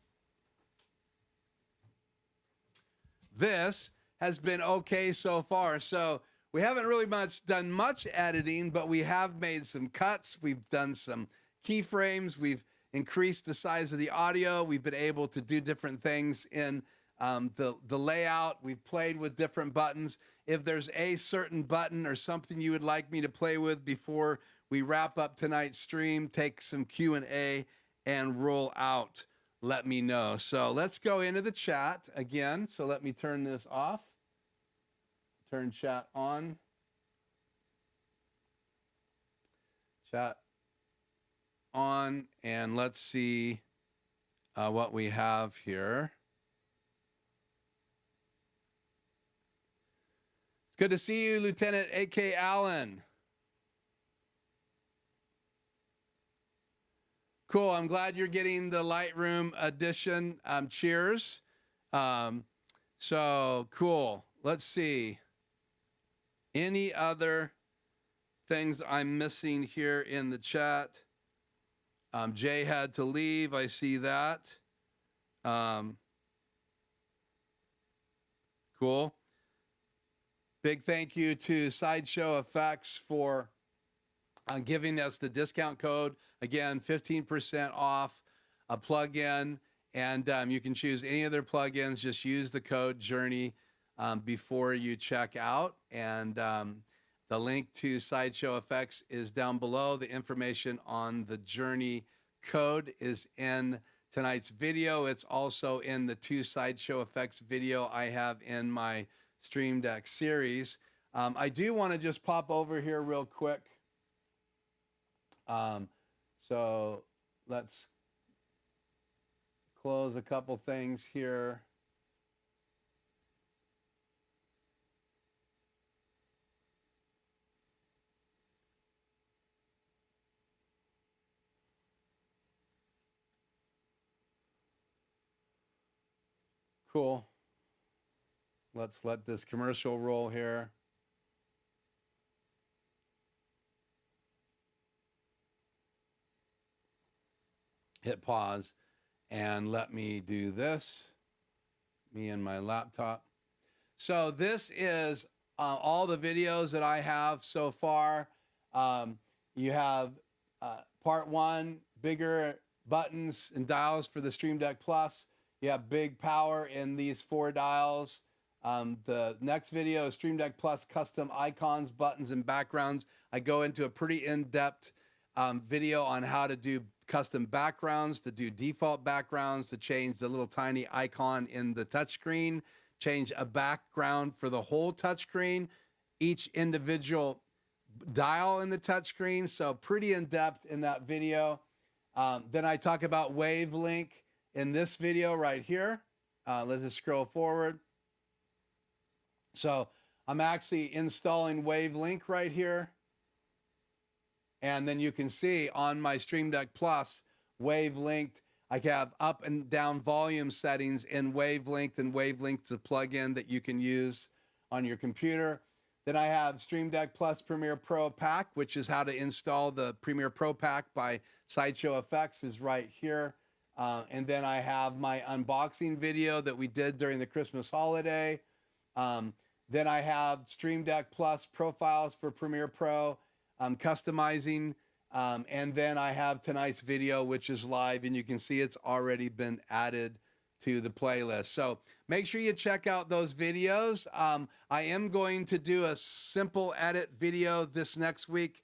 this has been okay so far. So we haven't really done much editing, but we have made some cuts. We've done some keyframes. We've increased the size of the audio. We've been able to do different things in the layout. We've played with different buttons. If there's a certain button or something you would like me to play with before we wrap up tonight's stream, take some Q&A and roll out, let me know. So let's go into the chat again. So let me turn this off, turn chat on. Chat on, and let's see what we have here. It's good to see you, Lieutenant A.K. Allen. Cool. I'm glad you're getting the Lightroom edition. Cheers. So cool. Let's see. Any other things I'm missing here in the chat? Jay had to leave. I see that. Cool. Big thank you to Sideshow FX for giving us the discount code. Again, 15% off a plugin, and you can choose any of their plugins. Just use the code Journey before you check out, and the link to Sideshow FX is down below. The information on the Journey code is in tonight's video. It's also in the 2 Sideshow FX video I have in my Stream Deck series. I do want to just pop over here real quick. So let's close a couple things here. Cool. Let's let this commercial roll here. Hit pause and let me do this. Me and my laptop. So this is all the videos that I have so far. You have part 1, bigger buttons and dials for the Stream Deck Plus. You have big power in these 4 dials. The next video is Stream Deck Plus custom icons, buttons, and backgrounds. I go into a pretty in-depth video on how to do custom backgrounds, to do default backgrounds, to change the little tiny icon in the touchscreen, change a background for the whole touchscreen, each individual dial in the touchscreen. So pretty in-depth in that video. Then I talk about Wavelink in this video right here. Let's just scroll forward. So I'm actually installing Wavelink right here. And then you can see on my Stream Deck Plus, Wavelink, I have up and down volume settings in Wavelink, and Wavelink's a plugin that you can use on your computer. Then I have Stream Deck Plus Premier Pro Pack, which is how to install the Premier Pro Pack by Sideshow FX is right here. And then I have my unboxing video that we did during the Christmas holiday. Then I have Stream Deck Plus profiles for Premiere Pro, customizing, and then I have tonight's video, which is live, and you can see it's already been added to the playlist. So make sure you check out those videos. I am going to do a simple edit video this next week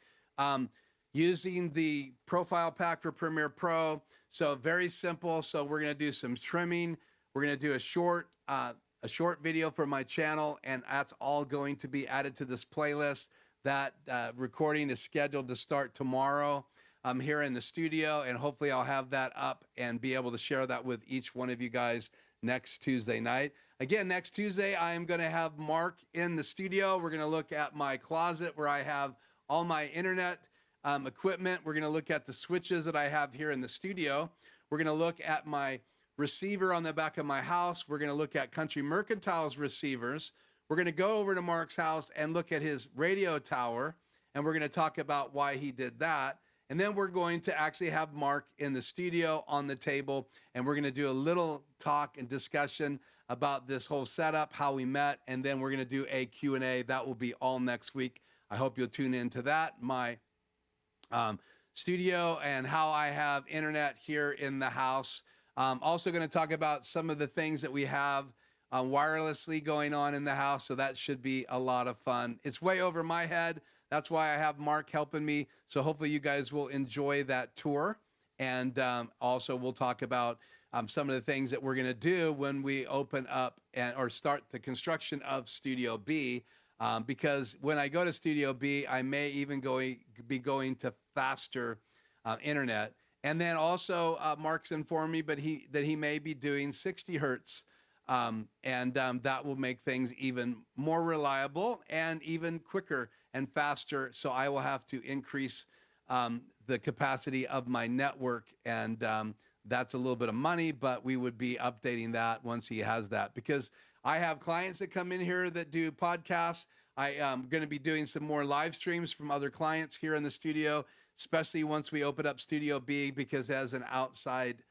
using the profile pack for Premiere Pro. So very simple. So we're going to do some trimming. We're going to do a short video for my channel, and that's all going to be added to this playlist. That recording is scheduled to start tomorrow. I'm here in the studio, and hopefully I'll have that up and be able to share that with each one of you guys next Tuesday night. Again, next Tuesday, I am going to have Mark in the studio. We're going to look at my closet where I have all my internet equipment. We're going to look at the switches that I have here in the studio. We're going to look at my receiver on the back of my house. We're going to look at Country Mercantile's receivers. We're going to go over to Mark's house and look at his radio tower, and we're going to talk about why he did that. And then we're going to actually have Mark in the studio on the table, and we're going to do a little talk and discussion about this whole setup, how we met, and then we're going to do a Q&A. That will be all next week. I hope you'll tune into that, my studio, and how I have internet here in the house. Also going to talk about some of the things that we have wirelessly going on in the house, so that should be a lot of fun. It's way over my head. That's why I have Mark helping me. So hopefully you guys will enjoy that tour. And also we'll talk about some of the things that we're going to do when we open up or start the construction of Studio B. Because when I go to Studio B, I may even be going to faster internet. And then also Mark's informed me that he may be doing 60 hertz. That will make things even more reliable and even quicker and faster. So I will have to increase the capacity of my network, and that's a little bit of money, but we would be updating that once he has that, because I have clients that come in here that do podcasts. I am going to be doing some more live streams from other clients here in the studio, especially once we open up Studio B, because it has an outside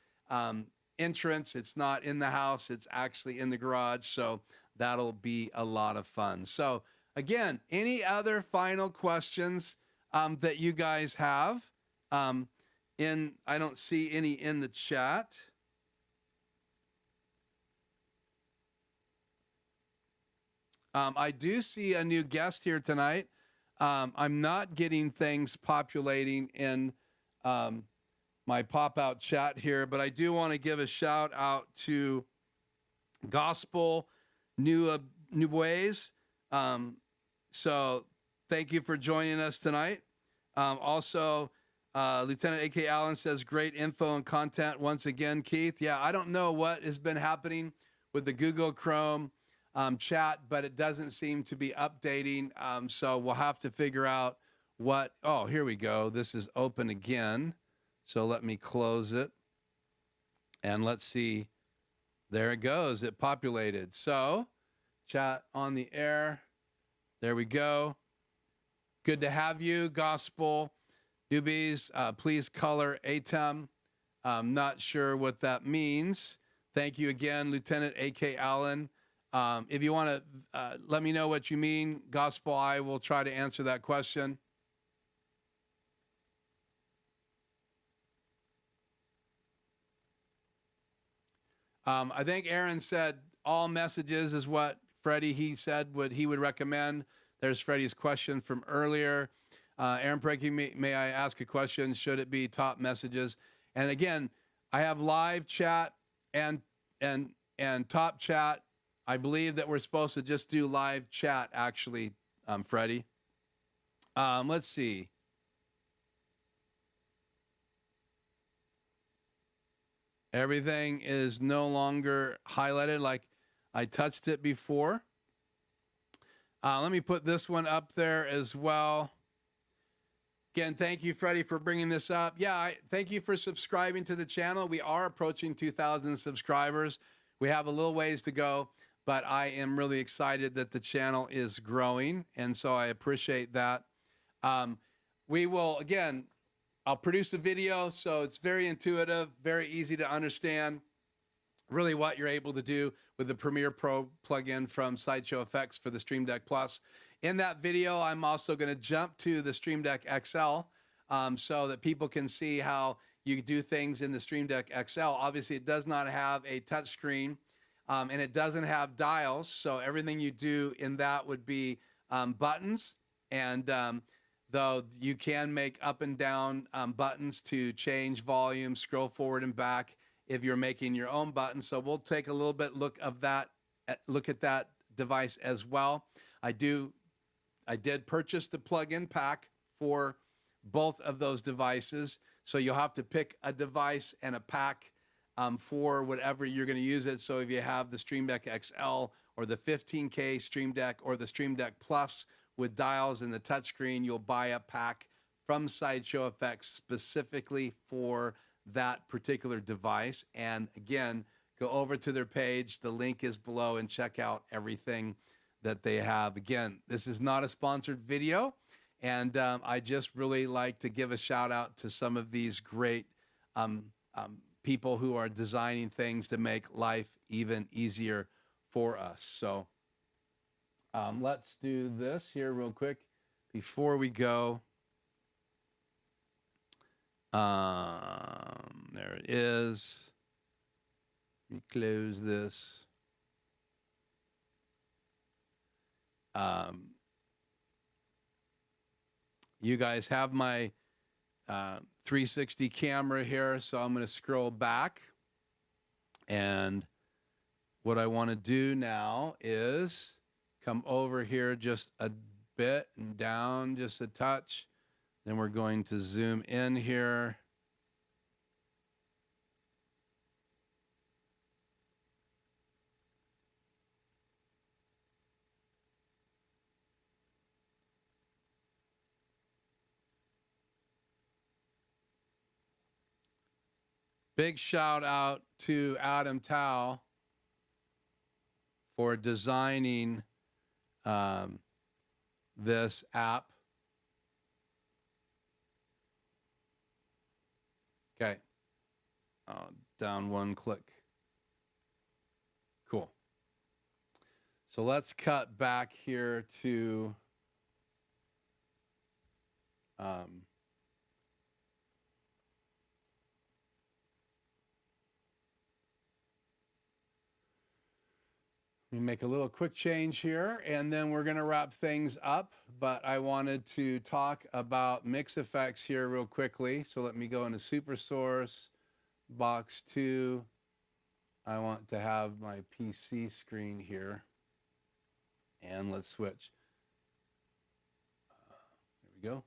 entrance. It's not in the house, it's actually in the garage. So that'll be a lot of fun. So again, any other final questions that you guys have? I don't see any in the chat. I do see a new guest here tonight. I'm not getting things populating in my pop-out chat here, but I do want to give a shout out to Gospel New Ways. So thank you for joining us tonight. Also, Lieutenant A.K. Allen says, great info and content once again, Keith. Yeah, I don't know what has been happening with the Google Chrome chat, but it doesn't seem to be updating. So we'll have to figure out what. Oh, here we go. This is open again. So let me close it. And let's see. There it goes. It populated. So chat on the air. There we go. Good to have you, Gospel Newbies. Please color ATEM. I'm not sure what that means. Thank you again, Lieutenant A.K. Allen. If you want to let me know what you mean, Gospel, I will try to answer that question. I think Aaron said all messages is what Freddie, he said he would recommend. There's Freddie's question from earlier. Aaron Preki, may I ask a question? Should it be top messages? And again, I have live chat and top chat. I believe that we're supposed to just do live chat, actually, Freddie. Let's see. Everything is no longer highlighted like I touched it before. Let me put this one up there as well. Again, thank you, Freddie, for bringing this up. Yeah, thank you for subscribing to the channel. We are approaching 2,000 subscribers. We have a little ways to go, but I am really excited that the channel is growing, and so I appreciate that. We will, again, I'll produce a video, so it's very intuitive, very easy to understand really what you're able to do with the Premiere Pro plugin from Sideshow FX for the Stream Deck Plus. In that video, I'm also going to jump to the Stream Deck XL so that people can see how you do things in the Stream Deck XL. Obviously, it does not have a touchscreen, and it doesn't have dials. So everything you do in that would be buttons. And though you can make up and down buttons to change volume, scroll forward and back if you're making your own buttons. So we'll take a little bit look at that device as well. I did purchase the plug-in pack for both of those devices. So you'll have to pick a device and a pack for whatever you're going to use it. So if you have the Stream Deck XL or the 15K Stream Deck or the Stream Deck Plus with dials and the touchscreen, you'll buy a pack from Sideshow FX specifically for that particular device. And again, go over to their page. The link is below and check out everything that they have. Again, this is not a sponsored video. And I just really like to give a shout out to some of these great people who are designing things to make life even easier for us. So let's do this here real quick before we go. There it is. Let me close this. You guys have my 360 camera here, so I'm going to scroll back. And what I want to do now is come over here just a bit and down just a touch. Then we're going to zoom in here. Big shout out to Adam Tao for designing this app. Okay. Down one click. Cool. So let's cut back here to let me make a little quick change here, and then we're going to wrap things up. But I wanted to talk about MixEffect here real quickly. So let me go into Super Source, Box 2. I want to have my PC screen here. And let's switch. There we go.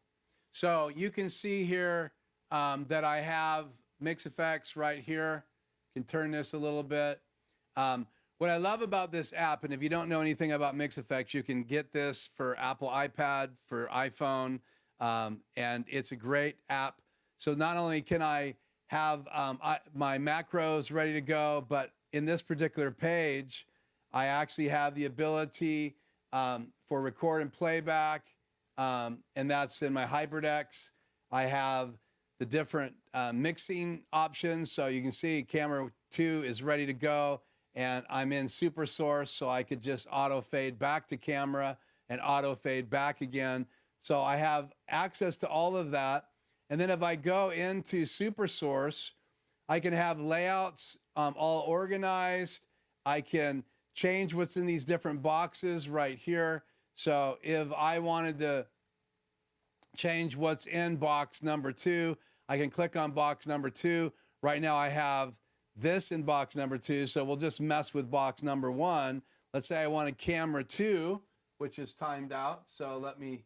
So you can see here that I have MixEffect right here. You can turn this a little bit. What I love about this app, and if you don't know anything about MixEffect, you can get this for Apple iPad, for iPhone, and it's a great app. So not only can I have my macros ready to go, but in this particular page, I actually have the ability for record and playback, and that's in my HybridX. I have the different mixing options, so you can see camera 2 is ready to go. And I'm in Super Source, so I could just auto fade back to camera and auto fade back again. So I have access to all of that. And then if I go into Super Source, I can have layouts all organized. I can change what's in these different boxes right here. So if I wanted to change what's in box number 2, I can click on box number 2. Right now I have this in box number 2, so we'll just mess with box number 1. Let's say I wanted camera 2, which is timed out, so let me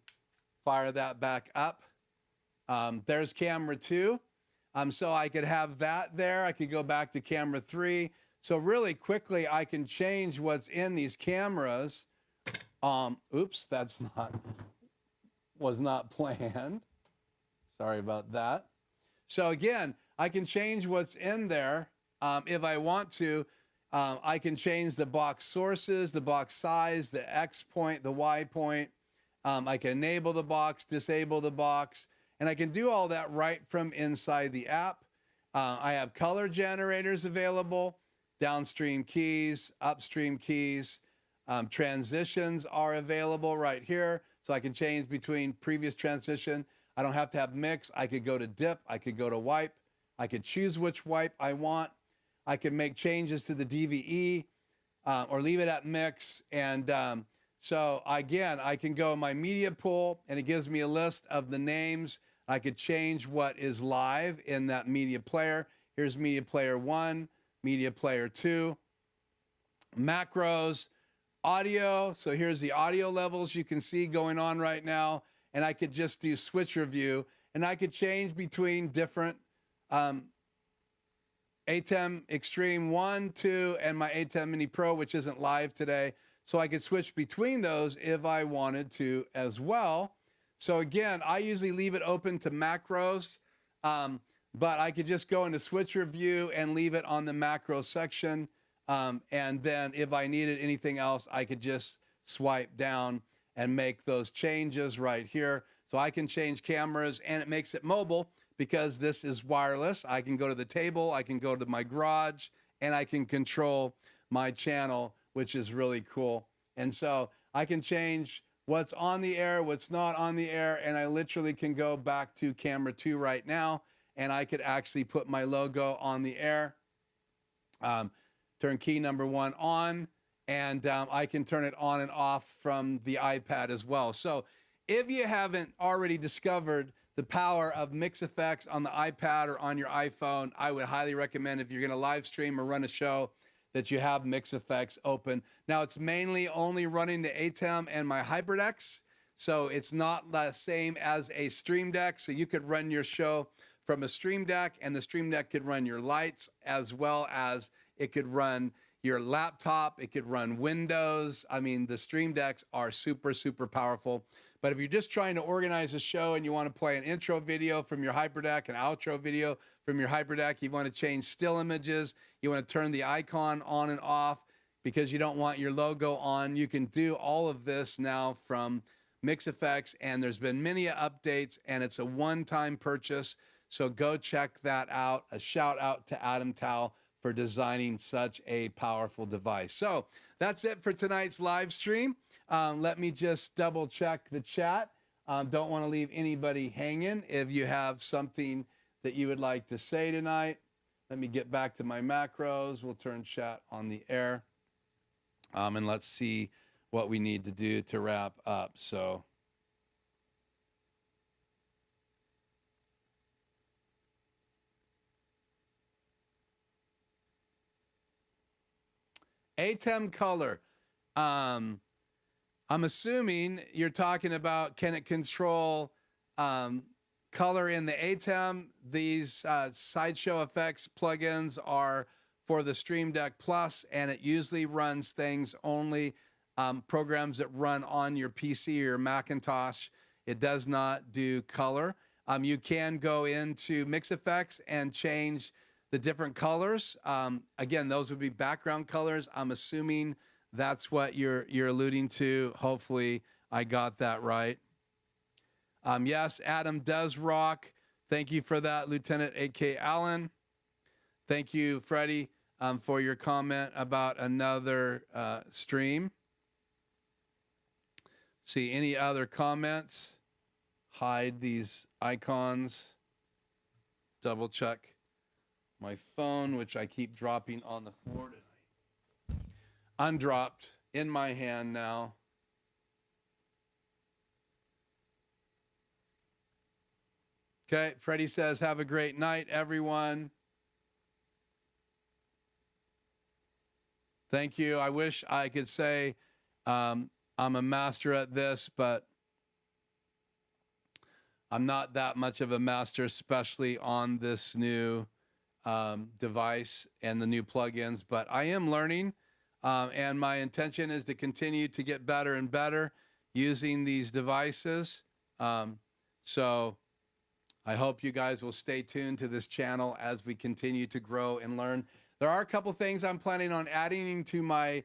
fire that back up. There's camera 2, so I could have that there. I could go back to camera 3. So really quickly, I can change what's in these cameras. Oops, was not planned. Sorry about that. So again, I can change what's in there. If I want to, I can change the box sources, the box size, the X point, the Y point. I can enable the box, disable the box, and I can do all that right from inside the app. I have color generators available, downstream keys, upstream keys. Transitions are available right here, so I can change between previous transition. I don't have to have mix. I could go to dip. I could go to wipe. I could choose which wipe I want. I can make changes to the DVE or leave it at mix. And so again, I can go in my media pool and it gives me a list of the names. I could change what is live in that media player. Here's media player 1, media player 2, macros, audio. So here's the audio levels you can see going on right now. And I could just do switch review and I could change between different ATEM Extreme 1, 2, and my ATEM Mini Pro, which isn't live today. So I could switch between those if I wanted to as well. So again, I usually leave it open to macros, but I could just go into switch review and leave it on the macro section. And then if I needed anything else, I could just swipe down and make those changes right here. So I can change cameras and it makes it mobile because this is wireless. I can go to the table, I can go to my garage, and I can control my channel, which is really cool. And so I can change what's on the air, what's not on the air, and I literally can go back to camera 2 right now, and I could actually put my logo on the air. Turn key number 1 on, and I can turn it on and off from the iPad as well. So if you haven't already discovered the power of MixEffect on the iPad or on your iPhone, I would highly recommend, if you're going to live stream or run a show, that you have MixEffect open. Now, it's mainly only running the ATEM and my HyperDecks, so it's not the same as a Stream Deck. So you could run your show from a Stream Deck, and the Stream Deck could run your lights, as well as it could run your laptop, it could run Windows. I mean, the Stream Decks are super, super powerful. But if you're just trying to organize a show and you want to play an intro video from your HyperDeck, an outro video from your HyperDeck, you want to change still images, you want to turn the icon on and off because you don't want your logo on, you can do all of this now from MixEffect, and there's been many updates, and it's a one-time purchase. So go check that out. A shout out to Adam Tao for designing such a powerful device. So that's it for tonight's live stream. Let me just double check the chat. Don't want to leave anybody hanging. If you have something that you would like to say tonight, let me get back to my macros. We'll turn chat on the air. And let's see what we need to do to wrap up. So ATEM color. I'm assuming you're talking about, can it control color in the ATEM? These Sideshow FX plugins are for the Stream Deck Plus, and it usually runs things only, programs that run on your PC or Macintosh. It does not do color. You can go into MixEffect and change the different colors. Again, those would be background colors. I'm assuming that's what you're alluding to. Hopefully I got that right. Yes, Adam does rock. Thank you for that, Lieutenant A.K. Allen. Thank you, Freddie, for your comment about another stream. See any other comments? Hide these icons. Double check my phone, which I keep dropping on the floor tonight. Undropped in my hand now. Okay, Freddie says, have a great night, everyone. Thank you. I wish I could say I'm a master at this, but I'm not that much of a master, especially on this new device and the new plugins, but I am learning. And my intention is to continue to get better and better using these devices. So I hope you guys will stay tuned to this channel as we continue to grow and learn. There are a couple things I'm planning on adding to my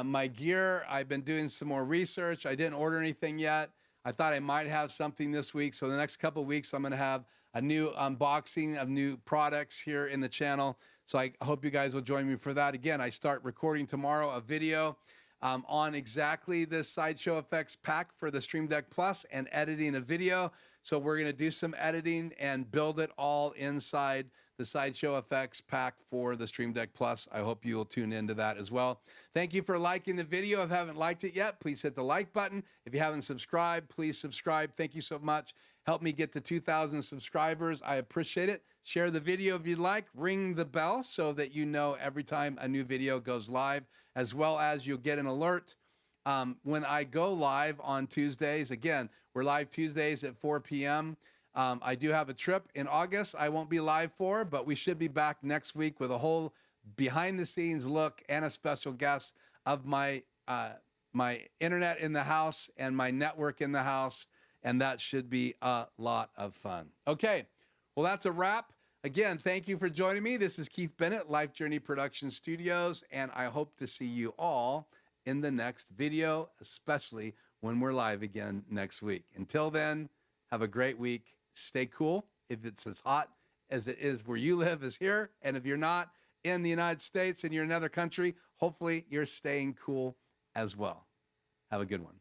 my gear. I've been doing some more research. I didn't order anything yet. I thought I might have something this week. So the next couple of weeks, I'm going to have a new unboxing of new products here in the channel. So I hope you guys will join me for that. Again, I start recording tomorrow a video on exactly this Sideshow FX pack for the Stream Deck Plus and editing a video. So we're going to do some editing and build it all inside the Sideshow FX pack for the Stream Deck Plus. I hope you will tune into that as well. Thank you for liking the video. If you haven't liked it yet, please hit the like button. If you haven't subscribed, please subscribe. Thank you so much. Help me get to 2,000 subscribers. I appreciate it. Share the video if you'd like. Ring the bell so that you know every time a new video goes live, as well as you'll get an alert when I go live on Tuesdays. Again, we're live Tuesdays at 4 p.m. I do have a trip in August I won't be live for, but we should be back next week with a whole behind-the-scenes look and a special guest of my my internet in the house and my network in the house, and that should be a lot of fun. Okay, well, that's a wrap. Again, thank you for joining me. This is Keith Bennett, Life Journey Production Studios, and I hope to see you all in the next video, especially when we're live again next week. Until then, have a great week. Stay cool. If it's as hot as it is where you live as here, and if you're not in the United States and you're in another country, hopefully you're staying cool as well. Have a good one.